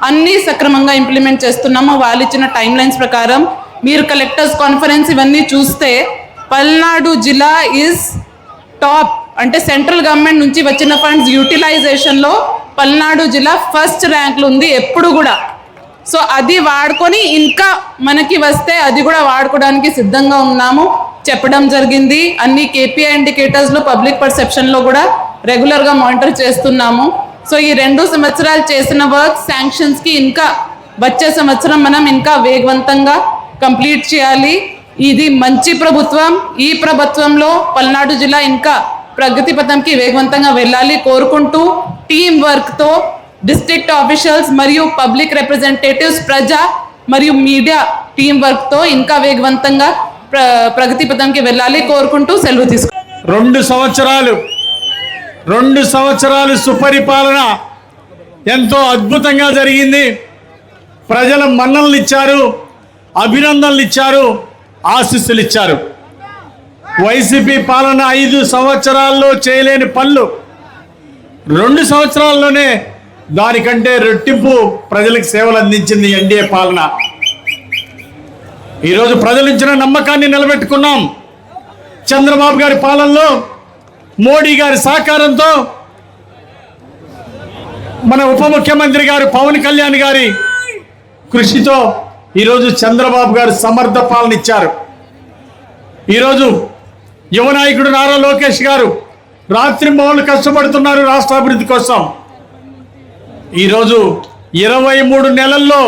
Speaker 13: అన్నీ సక్రమంగా ఇంప్లిమెంట్ చేస్తున్నాము వాళ్ళు ఇచ్చిన టైం లైన్స్ ప్రకారం. మీరు కలెక్టర్స్ కాన్ఫరెన్స్ ఇవన్నీ చూస్తే పల్నాడు జిల్లా ఈజ్ టాప్, అంటే సెంట్రల్ గవర్నమెంట్ నుంచి వచ్చిన ఫండ్స్ యూటిలైజేషన్లో పల్నాడు జిల్లా ఫస్ట్ ర్యాంక్లో ఉంది ఎప్పుడు కూడా. సో అది వాడుకొని ఇంకా మనకి వస్తే అది కూడా వాడుకోవడానికి సిద్ధంగా ఉన్నాము చెప్పడం జరిగింది. అన్ని కేపీఐ ఇండికేటర్స్లో పబ్లిక్ పర్సెప్షన్లో కూడా రెగ్యులర్గా మానిటర్ చేస్తున్నాము. సో ఈ 2 సంవత్సరాలు చేసిన వర్క్ శాంక్షన్స్కి ఇంకా వచ్చే సంవత్సరం మనం ఇంకా వేగవంతంగా కంప్లీట్ చేయాలి. ఇది మంచి ప్రభుత్వం. ఈ ప్రభుత్వంలో పల్నాడు జిల్లా ఇంకా ప్రగతి పథంకి వేగవంతంగా వెళ్ళాలి కోరుకుంటూ టీమ్ వర్క్తో డిస్ట్రిక్ట్ ఆఫీషియల్స్ మరియు పబ్లిక్ రిప్రజెంటేటివ్స్, ప్రజా మరియు మీడియా టీమ్ వర్క్తో ఇంకా వేగవంతంగా ప్రగతి పథంకి వెళ్ళాలి కోరుకుంటూ సెలవు తీసుకు
Speaker 3: 2 సంవత్సరాలు సుపరిపాలన ఎంతో అద్భుతంగా జరిగింది. ప్రజల మన్ననలు ఇచ్చారు, అభినందనలు ఇచ్చారు, ఆశీస్సులు ఇచ్చారు. వైసీపీ పాలన 5 సంవత్సరాల్లో చేయలేని పనులు 2 సంవత్సరాల్లోనే దానికంటే రెట్టింపు ప్రజలకు సేవలు అందించింది ఎన్డీఏ పాలన. ఈరోజు ప్రజలు ఇచ్చిన నమ్మకాన్ని నిలబెట్టుకున్నాం. చంద్రబాబు గారి పాలనలో మోడీ గారి సహకారంతో మన ఉప ముఖ్యమంత్రి గారు పవన్ కళ్యాణ్ గారి కృషితో ఈరోజు చంద్రబాబు గారు సమర్థ పాలన ఇచ్చారు. ఈరోజు యువ నాయకుడు నారా లోకేష్ గారు రాత్రింబవళ్ళు కష్టపడుతున్నారు రాష్ట్ర అభివృద్ధి కోసం. ఈరోజు 23 నెలల్లో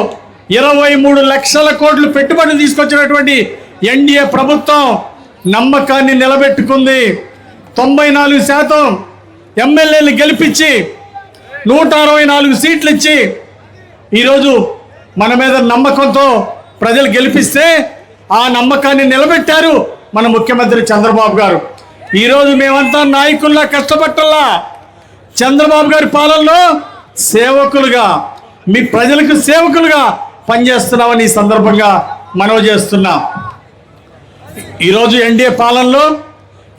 Speaker 3: 23 లక్షల కోట్లు పెట్టుబడులు తీసుకొచ్చినటువంటి ఎన్డీఏ ప్రభుత్వం నమ్మకాన్ని నిలబెట్టుకుంది. 94% ఎమ్మెల్యేలు గెలిపించి 164 సీట్లు ఇచ్చి ఈరోజు మన మీద నమ్మకంతో ప్రజలు గెలిపిస్తే ఆ నమ్మకాన్ని నిలబెట్టారు మన ముఖ్యమంత్రి చంద్రబాబు గారు. ఈరోజు మేమంతా నాయకుల్లా కష్టపట్టల్లా చంద్రబాబు గారి పాలనలో సేవకులుగా, మీ ప్రజలకు సేవకులుగా పనిచేస్తున్నామని ఈ సందర్భంగా మనవి చేస్తున్నాం. ఈరోజు ఎన్డీఏ పాలనలో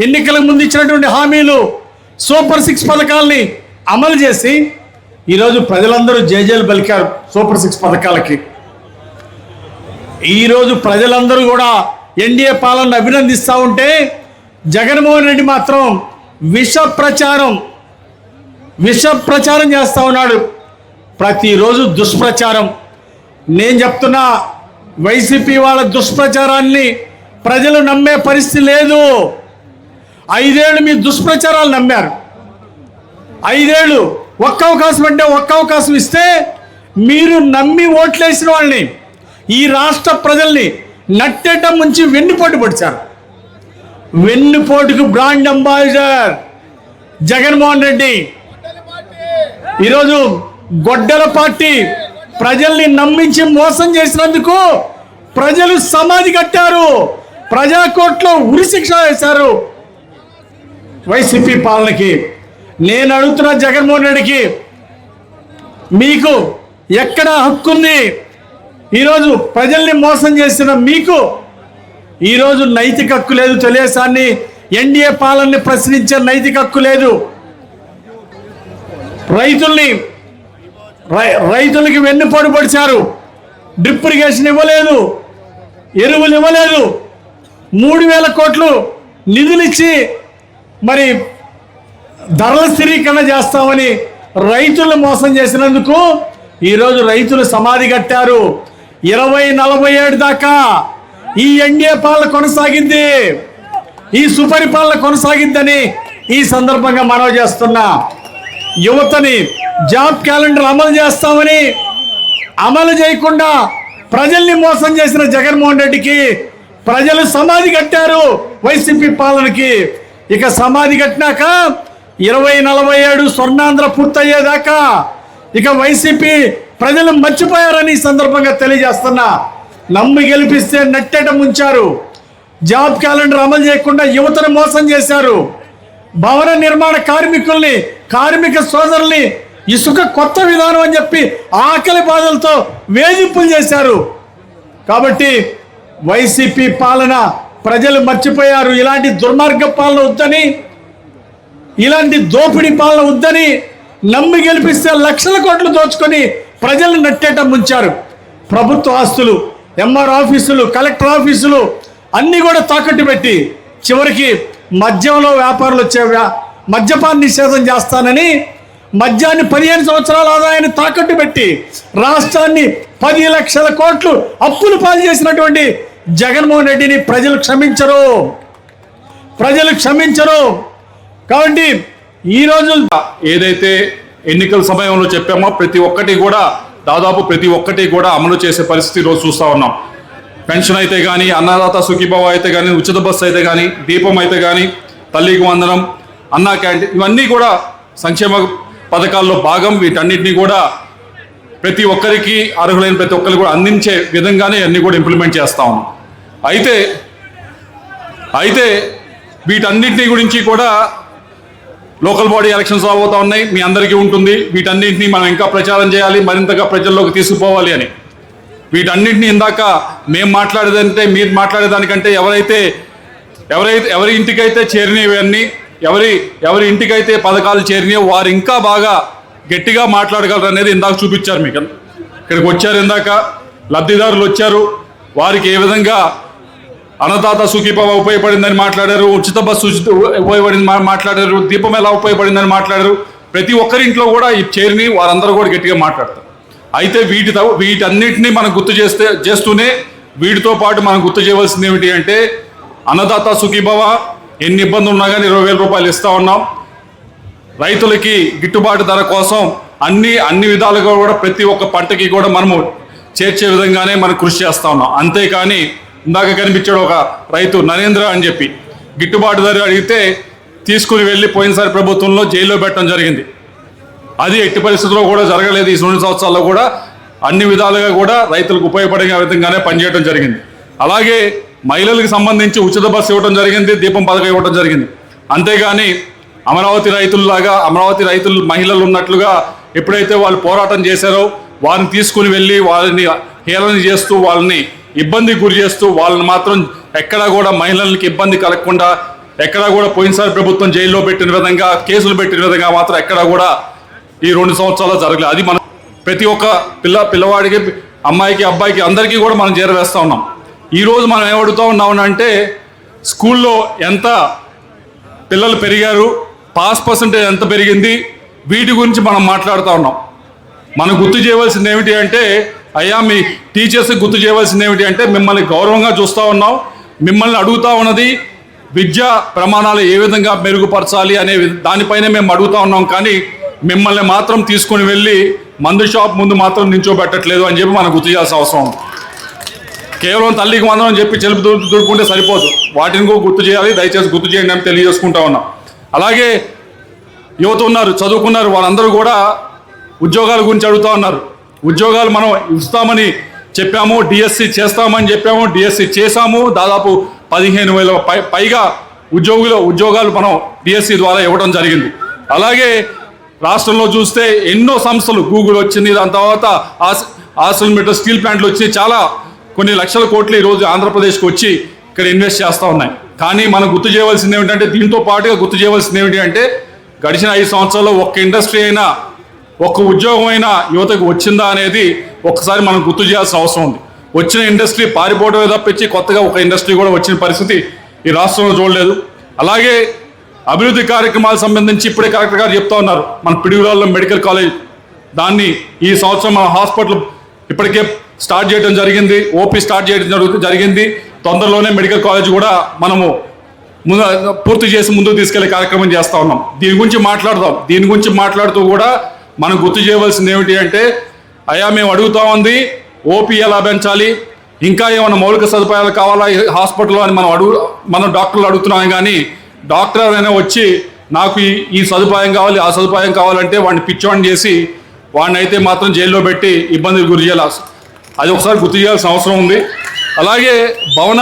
Speaker 3: ఎన్నికలకు ముందు ఇచ్చినటువంటి హామీలు సూపర్ 6 పథకాలని అమలు చేసి ఈరోజు ప్రజలందరూ జేజేలు పలికారు సూపర్ 6 పథకాలకి. ఈరోజు ప్రజలందరూ కూడా ఎన్డీఏ పాలనను అభినందిస్తూ ఉంటే జగన్మోహన్ రెడ్డి మాత్రం విష ప్రచారం చేస్తూ ఉన్నాడు. ప్రతిరోజు దుష్ప్రచారం. నేను చెప్తున్నా, వైసీపీ వాళ్ళ దుష్ప్రచారాన్ని ప్రజలు నమ్మే పరిస్థితి లేదు. 5 ఏళ్ళు మీ దుష్ప్రచారాలు నమ్మారు. 5 ఏళ్ళు ఒక్క అవకాశం అంటే ఒక్క అవకాశం ఇస్తే మీరు నమ్మి ఓట్లేసిన వాళ్ళని, ఈ రాష్ట్ర ప్రజల్ని నట్టేట ముంచి వెన్నుపోటు పొడిచారు. వెన్నుపోటుకు బ్రాండ్ అంబాసిడర్ జగన్మోహన్ రెడ్డి. ఈరోజు గొడ్డల పార్టీ ప్రజల్ని నమ్మించి మోసం చేసినందుకు ప్రజలు సమాధి కట్టారు, ప్రజాకోర్టులో ఉరిశిక్ష వేశారు వైసీపీ పాలనకి. నేను అడుగుతున్నా జగన్మోహన్ రెడ్డికి, మీకు ఎక్కడ హక్కుంది? ఈరోజు ప్రజల్ని మోసం చేసిన మీకు ఈరోజు నైతిక హక్కు లేదు. తెలుగుదేశాన్ని ఎన్డీఏ పాలనని ప్రశ్నించే నైతిక హక్కు లేదు. రైతులకి వెన్నుపోటు పొడిచారు. డ్రిప్ ఇరిగేషన్ ఇవ్వలేదు, ఎరువులు ఇవ్వలేదు, 3,000 కోట్లు నిధులు ఇచ్చి మరి ధరల స్థిరీకరణ చేస్తామని రైతులు మోసం చేసినందుకు ఈరోజు రైతులు సమాధి కట్టారు. 2047 దాకా ఈ ఎన్డీఏ పాలన కొనసాగింది, ఈ సుపరిపాలన కొనసాగిందని ఈ సందర్భంగా మనవి చేస్తున్నా. యువతని జాబ్ క్యాలెండర్ అమలు చేస్తామని అమలు చేయకుండా ప్రజల్ని మోసం చేసిన జగన్మోహన్ రెడ్డికి ప్రజలు సమాధి కట్టారు వైసీపీ పాలనకి. ఇక సమాధి కట్టినాక 2047 స్వర్ణాంధ్ర పూర్తయ్యేదాకా ఇక వైసీపీ ప్రజలు మర్చిపోయారని ఈ సందర్భంగా తెలియజేస్తున్నా. నమ్మి గెలిపిస్తే నట్టేట ముంచారు, జాబ్ క్యాలెండర్ అమలు చేయకుండా యువతను మోసం చేశారు, భవన నిర్మాణ కార్మికుల్ని, కార్మిక సోదరుల్ని ఇసుక కొత్త విధానం అని చెప్పి ఆకలి బాధలతో వేధింపులు చేశారు. కాబట్టి వైసీపీ పాలన ప్రజలు మర్చిపోయారు. ఇలాంటి దుర్మార్గ పాలన వద్దని, ఇలాంటి దోపిడీ పాలన వద్దని నమ్మి గెలిపిస్తే లక్షల కోట్లు దోచుకొని ప్రజలను నట్టేట ముంచారు. ప్రభుత్వ ఆస్తులు, ఎంఆర్ ఆఫీసులు, కలెక్టర్ ఆఫీసులు అన్నీ కూడా తాకట్టు పెట్టి చివరికి మద్యంలో వ్యాపారులు వచ్చే మద్యపాన నిషేధం చేస్తానని మద్యాన్ని 15 సంవత్సరాల ఆదాయాన్ని తాకట్టు పెట్టి రాష్ట్రాన్ని 10 లక్షల కోట్లు అప్పులు పాలు చేసినటువంటి జగన్మోహన్ రెడ్డిని ప్రజలు క్షమించరు, ప్రజలు క్షమించరు. కాబట్టి ఈరోజు
Speaker 14: ఏదైతే ఎన్నికల సమయంలో చెప్పామో ప్రతి ఒక్కటి కూడా దాదాపు ప్రతి ఒక్కటి కూడా అమలు చేసే పరిస్థితి ఈరోజు చూస్తూ ఉన్నాం. పెన్షన్ అయితే కానీ, అన్నదాత సుఖీభావ అయితే కానీ, ఉచిత బస్సు అయితే కానీ, దీపం అయితే కానీ, తల్లికి వందనం, అన్నా క్యాంటీన్, ఇవన్నీ కూడా సంక్షేమ పథకాల్లో భాగం. వీటన్నిటిని కూడా ప్రతి ఒక్కరికి, అర్హులైన ప్రతి ఒక్కరికి కూడా అందించే విధంగానే అన్నీ కూడా ఇంప్లిమెంట్ చేస్తా ఉన్నాం. అయితే వీటన్నిటిని గురించి కూడా లోకల్ బాడీ ఎలక్షన్స్ రాబోతూ ఉన్నాయి, మీ అందరికీ ఉంటుంది. వీటన్నింటినీ మనం ఇంకా ప్రచారం చేయాలి, మరింతగా ప్రజల్లోకి తీసుకుపోవాలి అని. వీటన్నింటినీ ఇందాక మేము మాట్లాడేదంటే, మీరు మాట్లాడేదానికంటే ఎవరి ఇంటికైతే చేరినవన్నీ, ఎవరి ఇంటికైతే పథకాలు చేరినాయో వారు ఇంకా బాగా గట్టిగా మాట్లాడగలరు అనేది ఇందాక చూపించారు. మీకు ఇక్కడికి వచ్చారు, ఇందాక లబ్ధిదారులు వచ్చారు, వారికి ఏ విధంగా అన్నదాత సుఖీభావ ఉపయోగపడిందని మాట్లాడారు, ఉచిత బస్సు ఉపయోగపడింది మాట్లాడారు, దీపం ఎలా ఉపయోగపడిందని మాట్లాడారు. ప్రతి ఒక్కరింట్లో కూడా ఈ చేరిని వారందరూ కూడా గట్టిగా మాట్లాడతారు. అయితే వీటన్నిటినీ మనం చేస్తూనే వీటితో పాటు మనం గుర్తు చేయవలసింది ఏమిటి అంటే, అన్నదాత సుఖీభావ ఎన్ని ఇబ్బందులు ఉన్నా కానీ 20,000 రూపాయలు ఇస్తూ ఉన్నాం. రైతులకి గిట్టుబాటు ధర కోసం అన్ని విధాలుగా కూడా ప్రతి ఒక్క పంటకి కూడా మనము చేర్చే విధంగానే మనం కృషి చేస్తూ ఉన్నాం. అంతేకాని ఇందాక కనిపించాడు ఒక రైతు నరేంద్ర అని చెప్పి, గిట్టుబాటు ధర అడిగితే తీసుకుని వెళ్ళి పోయినసారి ప్రభుత్వంలో జైల్లో పెట్టడం జరిగింది. అది ఎట్టి పరిస్థితుల్లో కూడా జరగలేదు. ఈ 2 సంవత్సరాల్లో కూడా అన్ని విధాలుగా కూడా రైతులకు ఉపయోగపడే విధంగానే పనిచేయడం జరిగింది. అలాగే మహిళలకు సంబంధించి ఉచిత బస్సు ఇవ్వడం జరిగింది, దీపం పథకం ఇవ్వడం జరిగింది. అంతేగాని అమరావతి రైతులు మహిళలు ఉన్నట్లుగా ఎప్పుడైతే వాళ్ళు పోరాటం చేశారో వారిని తీసుకుని వెళ్ళి వాళ్ళని హేళన చేస్తూ, వాళ్ళని ఇబ్బందికి గురి చేస్తూ, వాళ్ళని మాత్రం ఎక్కడా కూడా మహిళలకి ఇబ్బంది కలగకుండా, ఎక్కడా కూడా పోయినసారి ప్రభుత్వం జైల్లో పెట్టిన విధంగా, కేసులు పెట్టిన విధంగా మాత్రం ఎక్కడా కూడా ఈ 2 సంవత్సరాలు జరగలేదు. అది మనం ప్రతి ఒక్క పిల్లవాడికి, అమ్మాయికి, అబ్బాయికి అందరికీ కూడా మనం చేరవేస్తూ ఉన్నాం. ఈరోజు మనం ఏమడుగుతూ ఉన్నాం అంటే, స్కూల్లో ఎంత పిల్లలు పెరిగారు, పాస్ పర్సంటేజ్ ఎంత పెరిగింది, వీటి గురించి మనం మాట్లాడుతూ ఉన్నాం. మనం గుర్తు చేయవలసింది ఏమిటి అంటే, అయ్యా మీ టీచర్స్ గుర్తు చేయవలసింది ఏమిటి అంటే, మిమ్మల్ని గౌరవంగా చూస్తూ ఉన్నాం, మిమ్మల్ని అడుగుతూ ఉన్నది విద్యా ప్రమాణాలు ఏ విధంగా మెరుగుపరచాలి అనే దానిపైనే మేము అడుగుతూ ఉన్నాం. కానీ మిమ్మల్ని మాత్రం తీసుకొని వెళ్ళి మందు షాప్ ముందు మాత్రం నించోబెట్టట్లేదు అని చెప్పి మనం గుర్తు చేయాల్సిన అవసరం ఉంది. కేవలం తల్లికి వందనం అని చెప్పి చెలుపు దుడుకుంటే సరిపోదు, వాటిని కూడా గుర్తు చేయాలి. దయచేసి గుర్తు చేయండి అని తెలియజేసుకుంటా ఉన్నాం. అలాగే యువత ఉన్నారు, చదువుకున్నారు, వాళ్ళందరూ కూడా ఉద్యోగాల గురించి అడుగుతూ ఉన్నారు. ఉద్యోగాలు మనం ఇస్తామని చెప్పాము, డిఎస్సి చేస్తామని చెప్పాము, డిఎస్సి చేశాము. దాదాపు 15,000 పైగా ఉద్యోగాలు మనం డిఎస్సి ద్వారా ఇవ్వడం జరిగింది. అలాగే రాష్ట్రంలో చూస్తే ఎన్నో సంస్థలు, గూగుల్ వచ్చింది, దాని తర్వాత ఆర్సిలర్ స్టీల్ ప్లాంట్లు వచ్చి చాలా కొన్ని లక్షల కోట్లు ఈరోజు ఆంధ్రప్రదేశ్కి వచ్చి ఇక్కడ ఇన్వెస్ట్ చేస్తూ ఉన్నాయి. కానీ మనం గుర్తు చేయవలసింది ఏమిటంటే, దీంతో పాటుగా గుర్తు చేయవలసింది ఏమిటి అంటే, గడిచిన 5 సంవత్సరాల్లో ఒక్క ఇండస్ట్రీ అయినా, ఒక్క ఉద్యోగం అయినా యువతకు వచ్చిందా అనేది ఒక్కసారి మనం గుర్తు చేయాల్సిన అవసరం ఉంది. వచ్చిన ఇండస్ట్రీ పారిపోవడమే తప్పించి కొత్తగా ఒక ఇండస్ట్రీ కూడా వచ్చిన పరిస్థితి ఈ రాష్ట్రంలో చూడలేదు. అలాగే అభివృద్ధి కార్యక్రమాలకు సంబంధించి ఇప్పుడే కలెక్టర్ గారు చెప్తా ఉన్నారు, మన పిడుగురాల్లో మెడికల్ కాలేజ్, దాన్ని ఈ సంవత్సరం మన హాస్పిటల్ ఇప్పటికే స్టార్ట్ చేయడం జరిగింది, ఓపీ స్టార్ట్ చేయడం జరిగింది. తొందరలోనే మెడికల్ కాలేజ్ కూడా మనము పూర్తి చేసి ముందుకు తీసుకెళ్లే కార్యక్రమం చేస్తూ ఉన్నాం. దీని గురించి మాట్లాడదాం. దీని గురించి మాట్లాడుతూ కూడా మనం గుర్తు చేయవలసింది ఏమిటి అంటే, అయ్యా మేము అడుగుతా ఉంది ఓపీ ఎలా పెంచాలి, ఇంకా ఏమైనా మౌలిక సదుపాయాలు కావాలా హాస్పిటల్లో అని మనం డాక్టర్లు అడుగుతున్నాం. కానీ డాక్టర్ అయినా వచ్చి నాకు ఈ సదుపాయం కావాలి, ఆ సదుపాయం కావాలంటే వాడిని పిచ్చోని చేసి వాడిని అయితే మాత్రం జైల్లో పెట్టి ఇబ్బందులు గురి చేయాలి. అది ఒకసారి గుర్తు చేయాల్సిన అవసరం ఉంది. అలాగే భవన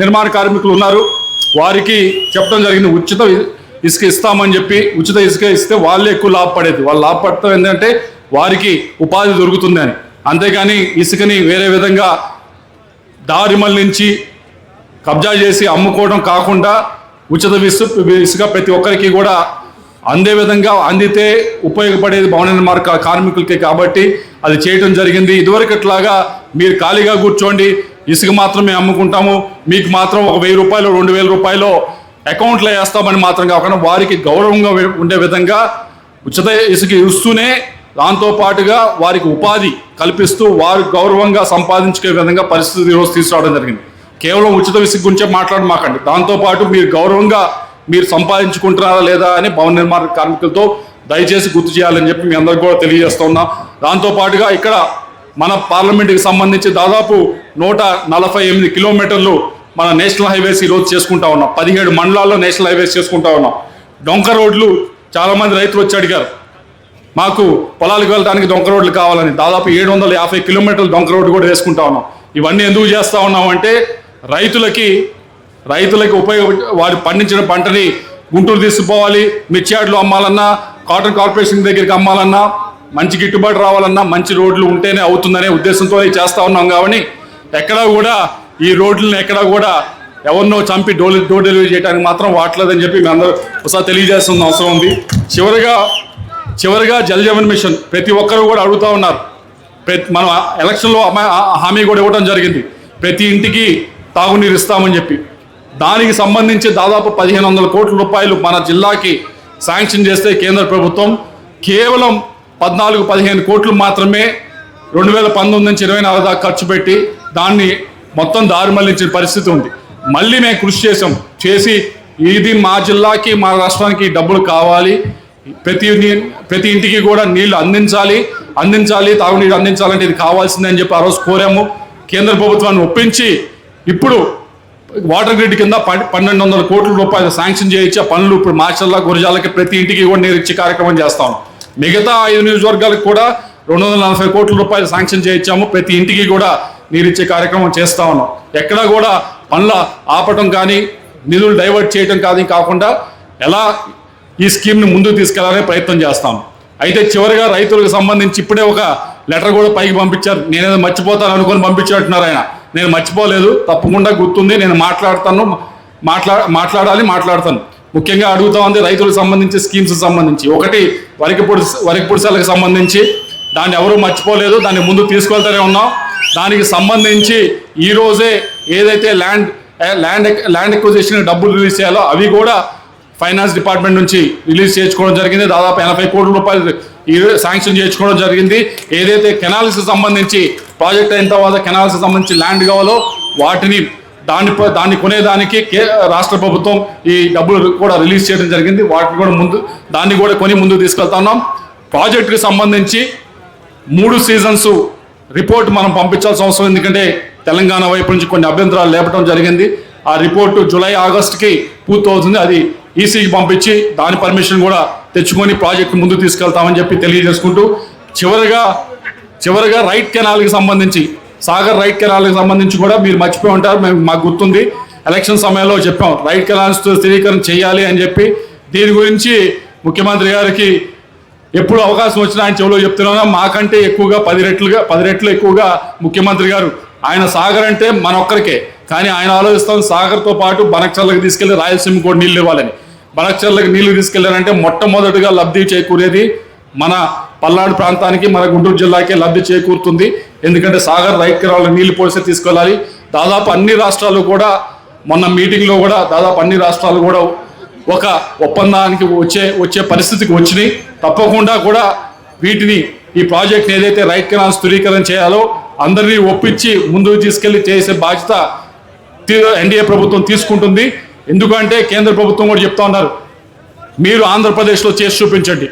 Speaker 14: నిర్మాణ కార్మికులు ఉన్నారు, వారికి చెప్పడం జరిగింది ఉచిత ఇసుక ఇస్తామని చెప్పి. ఉచిత ఇసుక ఇస్తే వాళ్ళే ఎక్కువ లాభపడేది. వాళ్ళు లాభపడతాం ఏంటంటే వారికి ఉపాధి దొరుకుతుంది అని. అంతేగాని ఇసుకని వేరే విధంగా దారి మళ్లించి కబ్జా చేసి అమ్ముకోవడం కాకుండా ఉచిత ఇసుక ప్రతి ఒక్కరికి కూడా అందే విధంగా అందితే ఉపయోగపడేది భవన నిర్మాణ కార్మికులకి. కాబట్టి అది చేయడం జరిగింది. ఇదివరకట్లాగా మీరు ఖాళీగా కూర్చోండి, ఇసుక మాత్రమే అమ్ముకుంటాము, మీకు మాత్రం ఒక 1,000 రూపాయలు 2,000 రూపాయలు అకౌంట్లో వేస్తామని మాత్రం కాకుండా వారికి గౌరవంగా ఉండే విధంగా ఉచిత ఇసుక ఇస్తూనే దాంతోపాటుగా వారికి ఉపాధి కల్పిస్తూ వారు గౌరవంగా సంపాదించుకునే విధంగా పరిస్థితి ఈరోజు తీసుకురావడం జరిగింది. కేవలం ఉచిత ఇసుక గురించే మాట్లాడమాకండి, దాంతోపాటు మీరు గౌరవంగా మీరు సంపాదించుకుంటున్నారా లేదా అని భవన నిర్మాణ కార్మికులతో దయచేసి గుర్తు చేయాలని చెప్పి మీ అందరికీ కూడా తెలియజేస్తూ ఉన్నాం. దాంతోపాటుగా ఇక్కడ మన పార్లమెంట్కి సంబంధించి దాదాపు 148 కిలోమీటర్లు మన నేషనల్ హైవేస్ ఈరోజు చేసుకుంటా ఉన్నాం. 17 మండలాల్లో నేషనల్ హైవేస్ చేసుకుంటా ఉన్నాం. డొంక రోడ్లు చాలామంది రైతులు వచ్చి అడిగారు, మాకు పొలాలకు వెళ్ళడానికి డొంక రోడ్లు కావాలని. దాదాపు 750 కిలోమీటర్లు డొంక రోడ్డు కూడా వేసుకుంటా ఉన్నాం. ఇవన్నీ ఎందుకు చేస్తూ ఉన్నాం అంటే, రైతులకి వారు పండించిన పంటని గుంటూరు తీసుకుపోవాలి, మిర్చియాడ్లు అమ్మాలన్నా, కాటన్ కార్పొరేషన్ దగ్గరికి అమ్మాలన్నా, మంచి గిట్టుబాటు రావాలన్నా మంచి రోడ్లు ఉంటేనే అవుతుందనే ఉద్దేశంతో చేస్తూ ఉన్నాం. కాబట్టి ఎక్కడా కూడా ఈ రోడ్లను ఎక్కడా కూడా ఎవరినో చంపి డోర్ డెలివరీ చేయడానికి మాత్రం వాడలేదని చెప్పి మీ అందరూ ఒకసారి తెలియజేస్తున్న అవసరం ఉంది. చివరిగా జల్ జీవన్ మిషన్ ప్రతి ఒక్కరు కూడా అడుగుతూ ఉన్నారు. మనం ఎలక్షన్లో హామీ కూడా ఇవ్వడం జరిగింది, ప్రతి ఇంటికి తాగునీరు ఇస్తామని చెప్పి. దానికి సంబంధించి దాదాపు 1,500 కోట్ల రూపాయలు మన జిల్లాకి శాంక్షన్ చేస్తే కేంద్ర ప్రభుత్వం కేవలం 14-15 కోట్లు మాత్రమే 2019 నుంచి 24 దాకా ఖర్చు పెట్టి దాన్ని మొత్తం దారి మళ్లించిన పరిస్థితి ఉంది. మళ్ళీ మేము కృషి చేసి ఇది మా జిల్లాకి మా రాష్ట్రానికి డబ్బులు కావాలి, ప్రతి ఇంటికి కూడా నీళ్లు అందించాలి, తాగునీరు అందించాలంటే ఇది కావాల్సిందే అని చెప్పి ఆ రోజు కోరాము. కేంద్ర ప్రభుత్వాన్ని ఒప్పించి ఇప్పుడు వాటర్ గ్రిడ్ కింద 1,200 కోట్ల రూపాయలు శాంక్షన్ చేయించే పనులు ఇప్పుడు మాచర్ల గురజాలకి ప్రతి ఇంటికి కూడా నీరు ఇచ్చే కార్యక్రమం చేస్తాం. మిగతా 5 నియోజకవర్గాలకు కూడా 240 కోట్ల రూపాయలు శాంక్షన్ చేయించాము, ప్రతి ఇంటికి కూడా నీరు ఇచ్చే కార్యక్రమం చేస్తా ఉన్నాం. ఎక్కడా కూడా పనుల ఆపటం కానీ నిధులు డైవర్ట్ చేయడం కానీ కాకుండా ఎలా ఈ స్కీమ్ని ముందుకు తీసుకెళ్లాలనే ప్రయత్నం చేస్తాం. అయితే చివరిగా రైతులకు సంబంధించి ఇప్పుడే ఒక లెటర్ కూడా పైకి పంపించారు. నేనేదో మర్చిపోతాను అనుకొని పంపించినట్టున్నారు ఆయన. నేను మర్చిపోలేదు, తప్పకుండా గుర్తుంది, నేను మాట్లాడతాను. ముఖ్యంగా అడుగుతా ఉంది రైతులకు సంబంధించి స్కీమ్స్ సంబంధించి. ఒకటి వరికి పుడిసెలకు సంబంధించి, దాన్ని ఎవరూ మర్చిపోలేదు, దాన్ని ముందు తీసుకెళ్తూనే ఉన్నాం. దానికి సంబంధించి ఈరోజే ఏదైతే ల్యాండ్ ఎక్విజిషన్ డబ్బులు రిలీజ్ చేయాలో అవి కూడా ఫైనాన్స్ డిపార్ట్మెంట్ నుంచి రిలీజ్ చేసుకోవడం జరిగింది. దాదాపు 80 కోట్ల రూపాయలు శాంక్షన్ చేసుకోవడం జరిగింది. ఏదైతే కెనాల్స్కి సంబంధించి ప్రాజెక్ట్ అయిన తర్వాత కెనాల్స్కి సంబంధించి ల్యాండ్ కావాలో వాటిని దాన్ని కొనేదానికి రాష్ట్ర ప్రభుత్వం ఈ డబ్బులు కూడా రిలీజ్ చేయడం జరిగింది. వాటిని కూడా దాన్ని కూడా కొని ముందుకు తీసుకెళ్తా ఉన్నాం. ప్రాజెక్టుకి సంబంధించి 3 సీజన్స్ రిపోర్ట్ మనం పంపించాల్సిన అవసరం, ఎందుకంటే తెలంగాణ వైపు నుంచి కొన్ని అభ్యంతరాలు లేపడం జరిగింది. ఆ రిపోర్టు జూలై ఆగస్టుకి పూర్తవుతుంది. అది ఈసీకి పంపించి దాని పర్మిషన్ కూడా తెచ్చుకొని ప్రాజెక్టు ముందుకు తీసుకెళ్తామని చెప్పి తెలియజేసుకుంటూ చివరగా రైట్ కెనాల్కి సంబంధించి సాగర్ రైట్ కెనాల్కి సంబంధించి కూడా మీరు మర్చిపోయి ఉంటారు, మాకు గుర్తుంది. ఎలక్షన్ సమయంలో చెప్పాం రైట్ కెనాల్స్ స్థిరీకరణ చేయాలి అని చెప్పి. దీని గురించి ముఖ్యమంత్రి గారికి ఎప్పుడు అవకాశం వచ్చినా ఆయన చెవిలో చెప్తున్నాను, మాకంటే ఎక్కువగా 10 రెట్లు ఎక్కువగా ముఖ్యమంత్రి గారు. ఆయన సాగర్ అంటే మన ఒక్కరికే, కానీ ఆయన ఆలోచిస్తాం సాగర్తో పాటు బనకచర్లకు తీసుకెళ్లి రాయలసీమ కూడా నీళ్ళు ఇవ్వాలని. బనకచర్లకు నీళ్లు తీసుకెళ్లారంటే మొట్టమొదటిగా లబ్ధి చేకూరేది మన పల్నాడు ప్రాంతానికి, మన గుంటూరు జిల్లాకే లబ్ధి చేకూరుతుంది. ఎందుకంటే సాగర్ రైట్ కెనాల్ నీళ్లు పోసి తీసుకెళ్ళాలి. దాదాపు అన్ని రాష్ట్రాలు కూడా మొన్న మీటింగ్లో కూడా దాదాపు అన్ని రాష్ట్రాలు కూడా ఒక ఒప్పందానికి వచ్చే పరిస్థితికి వచ్చినాయి. తప్పకుండా కూడా వీటిని ఈ ప్రాజెక్ట్ని ఏదైతే రైట్ కెనాల్ స్థిరీకరణ చేయాలో అందరినీ ఒప్పించి ముందుకు తీసుకెళ్లి చేసే బాధ్యత ఎన్డీఏ ప్రభుత్వం తీసుకుంటుంది. ఎందుకంటే కేంద్ర ప్రభుత్వం కూడా చెప్తా ఉన్నారు, మీరు ఆంధ్రప్రదేశ్లో చేసి చూపించండి,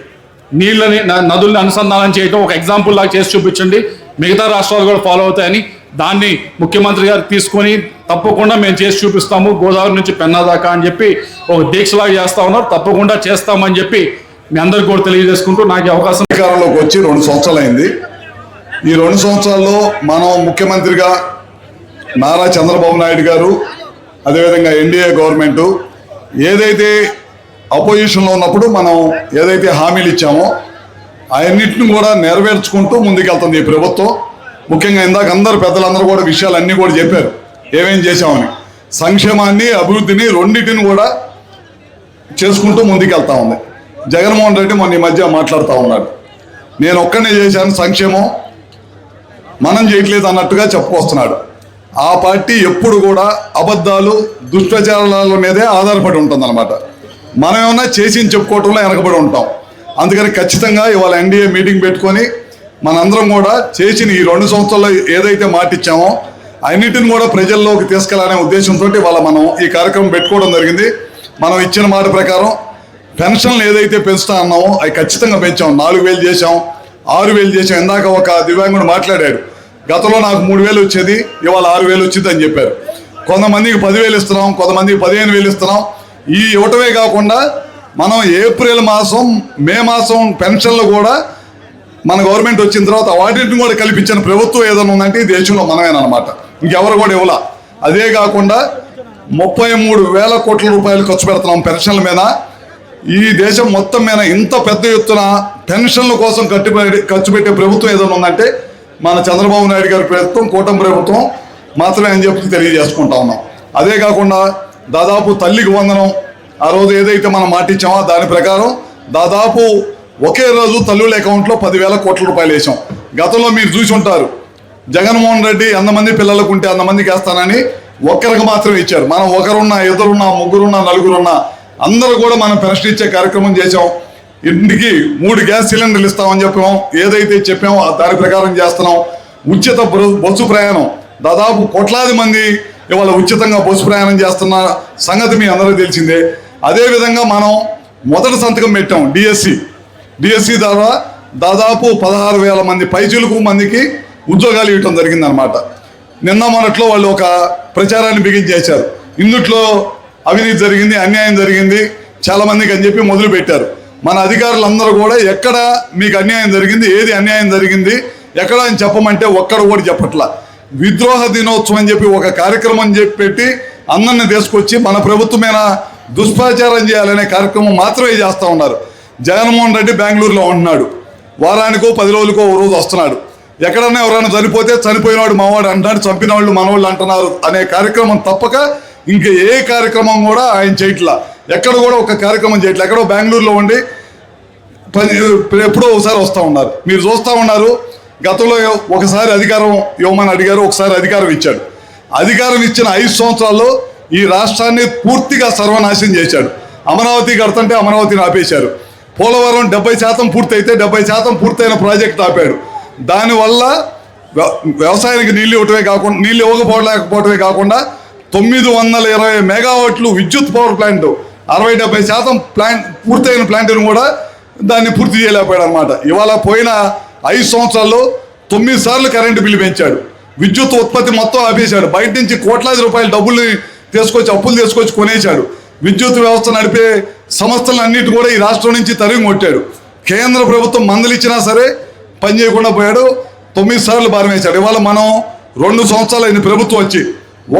Speaker 14: నీళ్ళని నదుల్ని అనుసంధానం చేయడం ఒక ఎగ్జాంపుల్ లాగా చేసి చూపించండి, మిగతా రాష్ట్రాలు కూడా ఫాలో అవుతాయని దాన్ని ముఖ్యమంత్రి గారు తీసుకొని తప్పకుండా మేము చేసి చూపిస్తాము గోదావరి నుంచి పెన్నా దాకా అని చెప్పి ఒక దీక్షలాగా చేస్తా ఉన్నారు. తప్పకుండా చేస్తామని చెప్పి మీ అందరికి కూడా తెలియజేసుకుంటూ నాకు అవకాశం.
Speaker 15: అధికారంలోకి వచ్చి 2 సంవత్సరాలు అయింది. ఈ 2 సంవత్సరాల్లో మనం ముఖ్యమంత్రిగా నారా చంద్రబాబు నాయుడు గారు, అదేవిధంగా ఎన్డీఏ గవర్నమెంటు ఏదైతే అపోజిషన్లో ఉన్నప్పుడు మనం ఏదైతే హామీలు ఇచ్చామో అవన్నింటిని కూడా నెరవేర్చుకుంటూ ముందుకెళ్తుంది ఈ ప్రభుత్వం. ముఖ్యంగా ఇందాక పెద్దలందరూ కూడా విషయాలన్నీ కూడా చెప్పారు ఏమేం చేశామని. సంక్షేమాన్ని అభివృద్ధిని రెండింటిని కూడా చేసుకుంటూ ముందుకెళ్తా ఉంది. జగన్మోహన్ రెడ్డి మొన్న ఈ మధ్య మాట్లాడుతూ ఉన్నాడు, నేను ఒక్కనే చేశాను సంక్షేమం, మనం చేయట్లేదు అన్నట్టుగా చెప్పుకొస్తున్నాడు. ఆ పార్టీ ఎప్పుడు కూడా అబద్ధాలు దుష్ప్రచారాల మీదే ఆధారపడి ఉంటుందన్నమాట. మనం ఏమన్నా చేసి చెప్పుకోవటంలో వెనకబడి ఉంటాం. అందుకని ఖచ్చితంగా ఇవాళ ఎన్డీఏ మీటింగ్ పెట్టుకొని మనందరం కూడా చేసిన ఈ 2 సంవత్సరాల్లో ఏదైతే మాట ఇచ్చామో అన్నిటిని కూడా ప్రజల్లోకి తీసుకెళ్లాలనే ఉద్దేశంతో ఇవాళ మనం ఈ కార్యక్రమం పెట్టుకోవడం జరిగింది. మనం ఇచ్చిన మాట ప్రకారం పెన్షన్లు ఏదైతే పెంచుతా అన్నామో అవి ఖచ్చితంగా పెంచాం. 4,000 చేశాం, 6,000 చేశాం. ఇందాక ఒక దివ్యాంగుడు మాట్లాడాడు, గతంలో నాకు 3,000 వచ్చేది, ఇవాళ 6,000 వచ్చింది అని చెప్పారు. కొంతమందికి 10,000 ఇస్తున్నాం, కొంతమందికి 15,000 ఇస్తున్నాం. ఈ ఇవ్వటమే కాకుండా మనం ఏప్రిల్ మాసం, మే మాసం పెన్షన్లు కూడా మన గవర్నమెంట్ వచ్చిన తర్వాత వాటిని కూడా కల్పించిన ప్రభుత్వం ఏదైనా ఉందంటే ఈ దేశంలో మనమేనమాట, ఇంకెవరు కూడా ఇవ్వాల. అదే కాకుండా 33,000 కోట్ల రూపాయలు ఖర్చు పెడుతున్నాం పెన్షన్ల మీద. ఈ దేశం మొత్తం మీద ఇంత పెద్ద ఎత్తున పెన్షన్ల కోసం ఖర్చు పెట్టే ప్రభుత్వం ఏదైనా ఉందంటే మన చంద్రబాబు నాయుడు గారి ప్రభుత్వం, కూటమి ప్రభుత్వం మాత్రమే అని చెప్పి తెలియజేసుకుంటా ఉన్నాం. అదే కాకుండా దాదాపు తల్లికి వందనం ఆ రోజు ఏదైతే మనం మాటిచ్చామో దాని ప్రకారం దాదాపు ఒకే రోజు తల్లుల అకౌంట్లో 10,000 కోట్ల రూపాయలు వేసాం. గతంలో మీరు చూసి ఉంటారు, జగన్మోహన్ రెడ్డి ఎంతమంది పిల్లలకు ఉంటే అంతమందికి వేస్తానని ఒక్కరికి మాత్రమే ఇచ్చారు. మనం ఒకరున్నా, ఇద్దరున్నా, ముగ్గురున్నా, నలుగురున్నా అందరూ కూడా మనం పెన్షన్ ఇచ్చే కార్యక్రమం చేసాం. ఇంటికి 3 గ్యాస్ సిలిండర్లు ఇస్తామని చెప్పాం. ఏదైతే చెప్పామో దాని ప్రకారం చేస్తున్నాం. ఉచిత బస్సు ప్రయాణం దాదాపు కోట్లాది మంది ఇవాళ ఉచితంగా బస్సు ప్రయాణం చేస్తున్న సంగతి మీ అందరూ తెలిసిందే. అదేవిధంగా మనం మొదటి సంతకం పెట్టాం డిఎస్సి ద్వారా దాదాపు 16,000 మంది పైచిలుకు మందికి ఉద్యోగాలు ఇవ్వటం జరిగిందనమాట. నిన్న మొన్నట్లో వాళ్ళు ఒక ప్రచారాన్ని బిగించేశారు, ఇందుట్లో అవినీతి జరిగింది, అన్యాయం జరిగింది చాలామందికి అని చెప్పి మొదలు పెట్టారు. మన అధికారులందరూ కూడా ఎక్కడ మీకు అన్యాయం జరిగింది, ఏది అన్యాయం జరిగింది ఎక్కడ అని చెప్పమంటే ఒక్కడ కూడా చెప్పట్లా. విద్రోహ దినోత్సవం అని చెప్పి ఒక కార్యక్రమం పెట్టి అందరిని తీసుకొచ్చి మన ప్రభుత్వమైన దుష్ప్రచారం చేయాలనే కార్యక్రమం మాత్రమే చేస్తూ ఉన్నారు. జగన్మోహన్ రెడ్డి బెంగళూరులో ఉంటున్నాడు, వారానికో 10 రోజులకో ఓ రోజు వస్తున్నాడు. ఎక్కడన్నా ఎవరైనా చనిపోతే చనిపోయినవాడు మావాడు అంటున్నాడు, చంపిన వాళ్ళు మనవాళ్ళు అంటున్నారు అనే కార్యక్రమం తప్పక ఇంకా ఏ కార్యక్రమం కూడా ఆయన చేయట్లా. ఎక్కడ కూడా ఒక కార్యక్రమం చేయట్లా. ఎక్కడో బెంగళూరులో ఉండి ఎప్పుడో ఒకసారి వస్తూ ఉన్నారు. మీరు చూస్తూ ఉన్నారు, గతంలో ఒకసారి అధికారం ఇవ్వమని అడిగారు, ఒకసారి అధికారం ఇచ్చాడు. అధికారం ఇచ్చిన 5 సంవత్సరాల్లో ఈ రాష్ట్రాన్ని పూర్తిగా సర్వనాశనం చేశాడు. అమరావతి కడుతుంటే అమరావతిని ఆపేశారు. పోలవరం 70% పూర్తయితే 70% పూర్తయిన ప్రాజెక్ట్ ఆపాడు. దానివల్ల వ్యవసాయానికి నీళ్ళు ఇవ్వకపోవడమే కాకుండా 920 మెగావాట్లు విద్యుత్ పవర్ ప్లాంట్ 60-70% ప్లాంట్ పూర్తయిన ప్లాంట్ను కూడా దాన్ని పూర్తి చేయలేకపోయాడు అనమాట. ఇవాళ పోయిన 5 సంవత్సరాల్లో 9 సార్లు కరెంటు బిల్లు పెంచాడు. విద్యుత్ ఉత్పత్తి మొత్తం ఆపేశాడు. బయట నుంచి కోట్లాది రూపాయల డబ్బుల్ని అప్పులు తీసుకొచ్చి కొనేశాడు. విద్యుత్ వ్యవస్థ నడిపే సంస్థలన్నిటి కూడా ఈ రాష్ట్రం నుంచి తరిమి కొట్టాడు. కేంద్ర ప్రభుత్వం మందులు ఇచ్చినా సరే పని చేయకుండా పోయాడు. 9 సార్లు భారం వేశాడు. ఇవాళ మనం 2 సంవత్సరాలు అయిన ప్రభుత్వం వచ్చి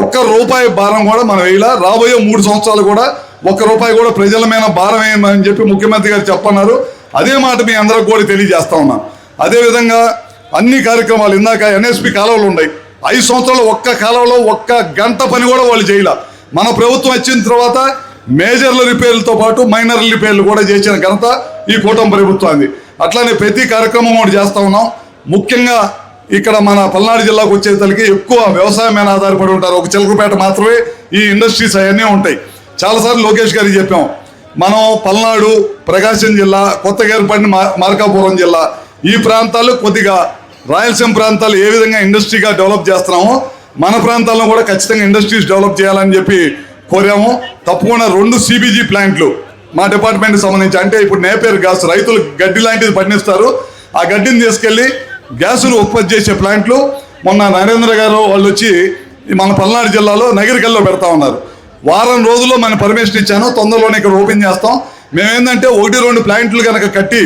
Speaker 15: ₹1 భారం కూడా మనం వేయాల. రాబోయే 3 సంవత్సరాలు కూడా ₹1 కూడా ప్రజల మీద భారం వేయమని చెప్పి ముఖ్యమంత్రి గారు చెప్పన్నారు. అదే మాట మీ అందరికి కూడా తెలియజేస్తా ఉన్నాను. అదేవిధంగా అన్ని కార్యక్రమాలు ఇందాక ఎన్ఎస్పి కాలువలు ఉన్నాయి. 5 సంవత్సరాలు ఒక్క కాలువలో 1 గంట పని కూడా వాళ్ళు చేయాల. మన ప్రభుత్వం వచ్చిన తర్వాత మేజర్ల రిపేర్లతో పాటు మైనర్ రిపేర్లు కూడా చేసిన ఘనత ఈ కూటమి ప్రభుత్వాన్ని. అట్లానే ప్రతి కార్యక్రమం కూడా చేస్తూ ఉన్నాం. ముఖ్యంగా ఇక్కడ మన పల్నాడు జిల్లాకు వచ్చేసరికి ఎక్కువ వ్యవసాయం మీద ఆధారపడి ఉంటారు. ఒక చిలకపేట మాత్రమే ఈ ఇండస్ట్రీస్ అవన్నీ ఉంటాయి. చాలాసార్లు లోకేష్ గారికి చెప్పాం, మనం పల్నాడు, ప్రకాశం జిల్లా, కొత్తగా ఏర్పడిన మార్కాపురం జిల్లా, ఈ ప్రాంతాలు కొద్దిగా రాయలసీమ ప్రాంతాలు ఏ విధంగా ఇండస్ట్రీగా డెవలప్ చేస్తున్నామో మన ప్రాంతాల్లో కూడా ఖచ్చితంగా ఇండస్ట్రీస్ డెవలప్ చేయాలని చెప్పి కోరాము. తప్పకుండా 2 సిబిజీ ప్లాంట్లు మా డిపార్ట్మెంట్కి సంబంధించి, అంటే ఇప్పుడు నేపేర్ గ్యాస్ రైతులు గడ్డి లాంటిది పండిస్తారు, ఆ గడ్డిని తీసుకెళ్ళి గ్యాసులు ఉత్పత్తి చేసే ప్లాంట్లు మొన్న నరేంద్ర గారు వాళ్ళు వచ్చి మన పల్నాడు జిల్లాలో నగరికల్లో పెడతా ఉన్నారు. వారం రోజుల్లో మనం పర్మిషన్ ఇచ్చాను, తొందరలోనే ఇక్కడ ఓపెన్ చేస్తాం. మేమేంటంటే 1-2 ప్లాంట్లు కనుక కట్టి,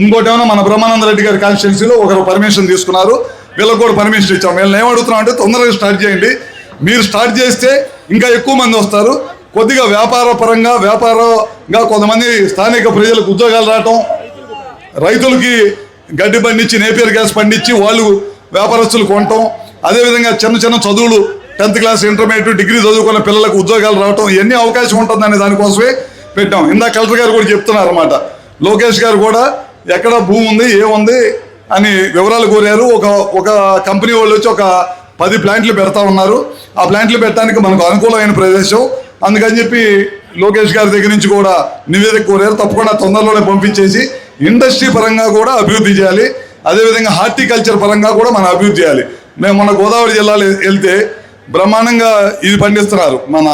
Speaker 15: ఇంకోటి ఏమైనా మన బ్రహ్మానంద రెడ్డి గారి కాన్స్టిట్యున్సీలో ఒకరు పర్మిషన్ తీసుకున్నారు, వీళ్ళకి కూడా పర్మిషన్ ఇచ్చాం. వీళ్ళని ఏమడుగుతున్నాం అంటే తొందరగా స్టార్ట్ చేయండి, మీరు స్టార్ట్ చేస్తే ఇంకా ఎక్కువ మంది వస్తారు. కొద్దిగా వ్యాపారంగా కొంతమంది స్థానిక ప్రజలకు ఉద్యోగాలు రావటం, రైతులకి గడ్డి పండించి నేపియర్ గ్యాస్ పండించి వాళ్ళు వ్యాపారస్తులు కొనటం, అదేవిధంగా చిన్న చదువులు 10th క్లాస్ ఇంటర్మీడియట్ డిగ్రీ చదువుకున్న పిల్లలకు ఉద్యోగాలు రావటం, ఇవన్నీ అవకాశం ఉంటుందనే దానికోసమే పెట్టాం. ఇందాక కలెక్టర్ గారు కూడా చెప్తున్నారు అన్నమాట. లోకేష్ గారు కూడా ఎక్కడ భూమి ఉంది ఏముంది అని వివరాలు కోరారు. ఒక కంపెనీ వాళ్ళు వచ్చి ఒక 10 ప్లాంట్లు పెడతా ఉన్నారు. ఆ ప్లాంట్లు పెట్టడానికి మనకు అనుకూలమైన ప్రదేశం, అందుకని చెప్పి లోకేష్ గారి దగ్గర నుంచి కూడా నివేదిక కోరారు. తప్పకుండా తొందరలోనే పంపించేసి ఇండస్ట్రీ పరంగా కూడా అభివృద్ధి చేయాలి, అదేవిధంగా హార్టికల్చర్ పరంగా కూడా మనం అభివృద్ధి చేయాలి. మేము మన గోదావరి జిల్లాలో వెళ్తే బ్రహ్మాండంగా ఇది పండిస్తున్నారు, మన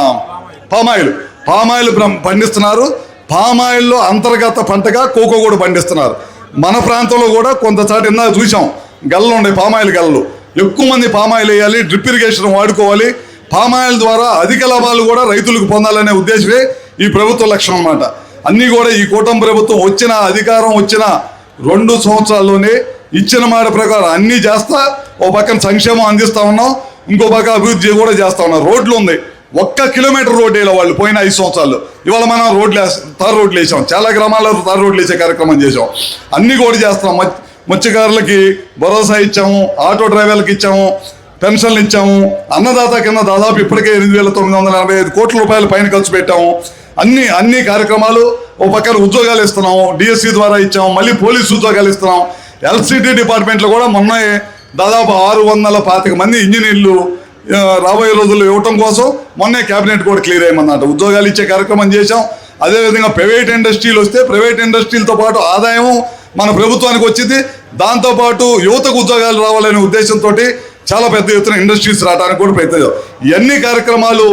Speaker 15: పామాయిల్ పండిస్తున్నారు. పామాయిల్లో అంతర్గత పంటగా కోకో కూడా పండిస్తున్నారు. మన ప్రాంతంలో కూడా కొంతసారి ఇందాక చూసాం, గల్లు ఉన్నాయి, పామాయిల్ గల్లు. ఎక్కువ మంది పామాయిల్ వేయాలి, డ్రిప్ ఇరిగేషన్ వాడుకోవాలి. పామాయిల్ ద్వారా అధిక లాభాలు కూడా రైతులకు పొందాలనే ఉద్దేశమే ఈ ప్రభుత్వ లక్ష్యం అన్నమాట. అన్నీ కూడా ఈ కూటమి ప్రభుత్వం అధికారం వచ్చిన 2 సంవత్సరాల్లోనే ఇచ్చిన మాట ప్రకారం అన్నీ చేస్తా, ఓ పక్కన సంక్షేమం అందిస్తా ఉన్నాం, ఇంకో పక్క అభివృద్ధి కూడా చేస్తా ఉన్నాం. రోడ్లు ఉంది, 1 కిలోమీటర్ రోడ్డు వేయాలి వాళ్ళు పోయిన 5 సంవత్సరాలు. ఇవాళ మనం తారు రోడ్లు వేసాం, చాలా గ్రామాల్లో తారు రోడ్లు వేసే కార్యక్రమం చేసాం. అన్నీ కూడా చేస్తాం. మత్స్యకారులకి భరోసా ఇచ్చాము, ఆటో డ్రైవర్లకు ఇచ్చాము, పెన్షన్లు ఇచ్చాము. అన్నదాత కింద దాదాపు ఇప్పటికే 8,985 కోట్ల రూపాయలు పైన ఖర్చు పెట్టాము. అన్ని కార్యక్రమాలు. ఓ పక్కన ఉద్యోగాలు ఇస్తున్నాము, డిఎస్సి ద్వారా ఇచ్చాము, మళ్ళీ పోలీసు ఉద్యోగాలు ఇస్తున్నాం. ఎల్సిటీ డిపార్ట్మెంట్లో కూడా మొన్న దాదాపు 625 మంది ఇంజనీర్లు రాబోయే రోజుల్లో ఇవ్వటం కోసం మొన్నే క్యాబినెట్ కూడా క్లియర్ అయ్యమన్నమాట. ఉద్యోగాలు ఇచ్చే కార్యక్రమం చేశాం. అదేవిధంగా ప్రైవేట్ ఇండస్ట్రీలు వస్తే ప్రైవేట్ ఇండస్ట్రీలతో పాటు ఆదాయం మన ప్రభుత్వానికి వచ్చింది. దాంతోపాటు యువతకు ఉద్యోగాలు రావాలనే ఉద్దేశంతో చాలా పెద్ద ఎత్తున ఇండస్ట్రీస్ రావడానికి కూడా ప్రయత్నం. ఇవన్నీ కార్యక్రమాలు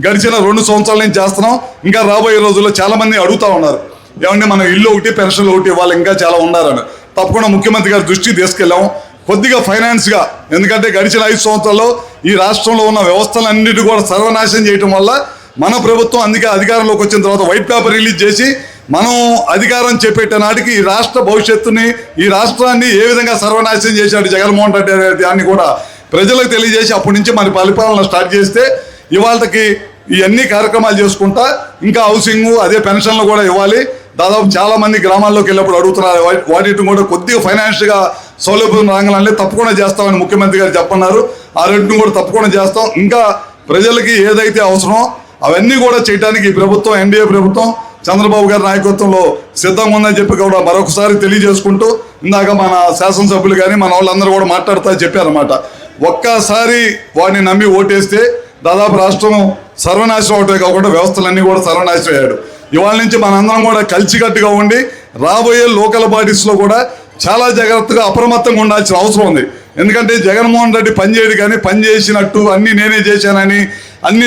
Speaker 15: గడిచిన 2 సంవత్సరాల నుంచి చేస్తున్నాం. ఇంకా రాబోయే రోజుల్లో చాలా మంది అడుగుతా ఉన్నారు, ఏమంటే మనం ఇల్లు ఒకటి పెన్షన్లు ఒకటి వాళ్ళు ఇంకా చాలా ఉన్నారని. తప్పకుండా ముఖ్యమంత్రి గారి దృష్టికి తీసుకెళ్ళాము. కొద్దిగా ఫైనాన్స్గా, ఎందుకంటే గడిచిన 5 సంవత్సరాల్లో ఈ రాష్ట్రంలో ఉన్న వ్యవస్థలన్నిటి కూడా సర్వనాశనం చేయటం వల్ల మన ప్రభుత్వం అందుకే అధికారంలోకి వచ్చిన తర్వాత వైట్ పేపర్ రిలీజ్ చేసి మనం అధికారం చేపట్టే నాటికి ఈ రాష్ట్ర భవిష్యత్తుని, ఈ రాష్ట్రాన్ని ఏ విధంగా సర్వనాశనం చేశాడు జగన్మోహన్ రెడ్డి అనే దాన్ని కూడా ప్రజలకు తెలియజేసి అప్పటి నుంచి మన పరిపాలన స్టార్ట్ చేస్తే ఇవాళకి ఇవన్నీ కార్యక్రమాలు చేసుకుంటా ఇంకా హౌసింగ్ అదే పెన్షన్లు కూడా ఇవ్వాలి. దాదాపు చాలా మంది గ్రామాల్లోకి వెళ్ళినప్పుడు అడుగుతున్నారు, వాటిని కూడా కొద్దిగా ఫైనాన్షియల్గా సౌలభ్యం రాగానే తప్పకుండా చేస్తామని ముఖ్యమంత్రి గారు చెప్పన్నారు. ఆ రెండును కూడా తప్పకుండా చేస్తాం. ఇంకా ప్రజలకి ఏదైతే అవసరమో అవన్నీ కూడా చేయడానికి ఈ ప్రభుత్వం, ఎన్డీఏ ప్రభుత్వం చంద్రబాబు గారి నాయకత్వంలో సిద్ధంగా ఉందని చెప్పి కూడా మరొకసారి తెలియజేసుకుంటూ, ఇందాక మన శాసనసభ్యులు కానీ మన వాళ్ళందరూ కూడా మాట్లాడుతూ చెప్పారన్నమాట. ఒక్కసారి వాడిని నమ్మి ఓటేస్తే దాదాపు రాష్ట్రం సర్వనాశనం అవటమే కాకుండా వ్యవస్థలన్నీ కూడా సర్వనాశనం అయ్యాడు. ఇవాళ నుంచి మనందరం కూడా కలిసికట్టుగా ఉండి రాబోయే లోకల్ బాడీస్లో కూడా చాలా జాగ్రత్తగా అప్రమత్తంగా ఉండాల్సిన అవసరం ఉంది. ఎందుకంటే జగన్మోహన్ రెడ్డి పనిచేయడు కానీ పని చేసినట్టు అన్నీ నేనే చేశానని అన్ని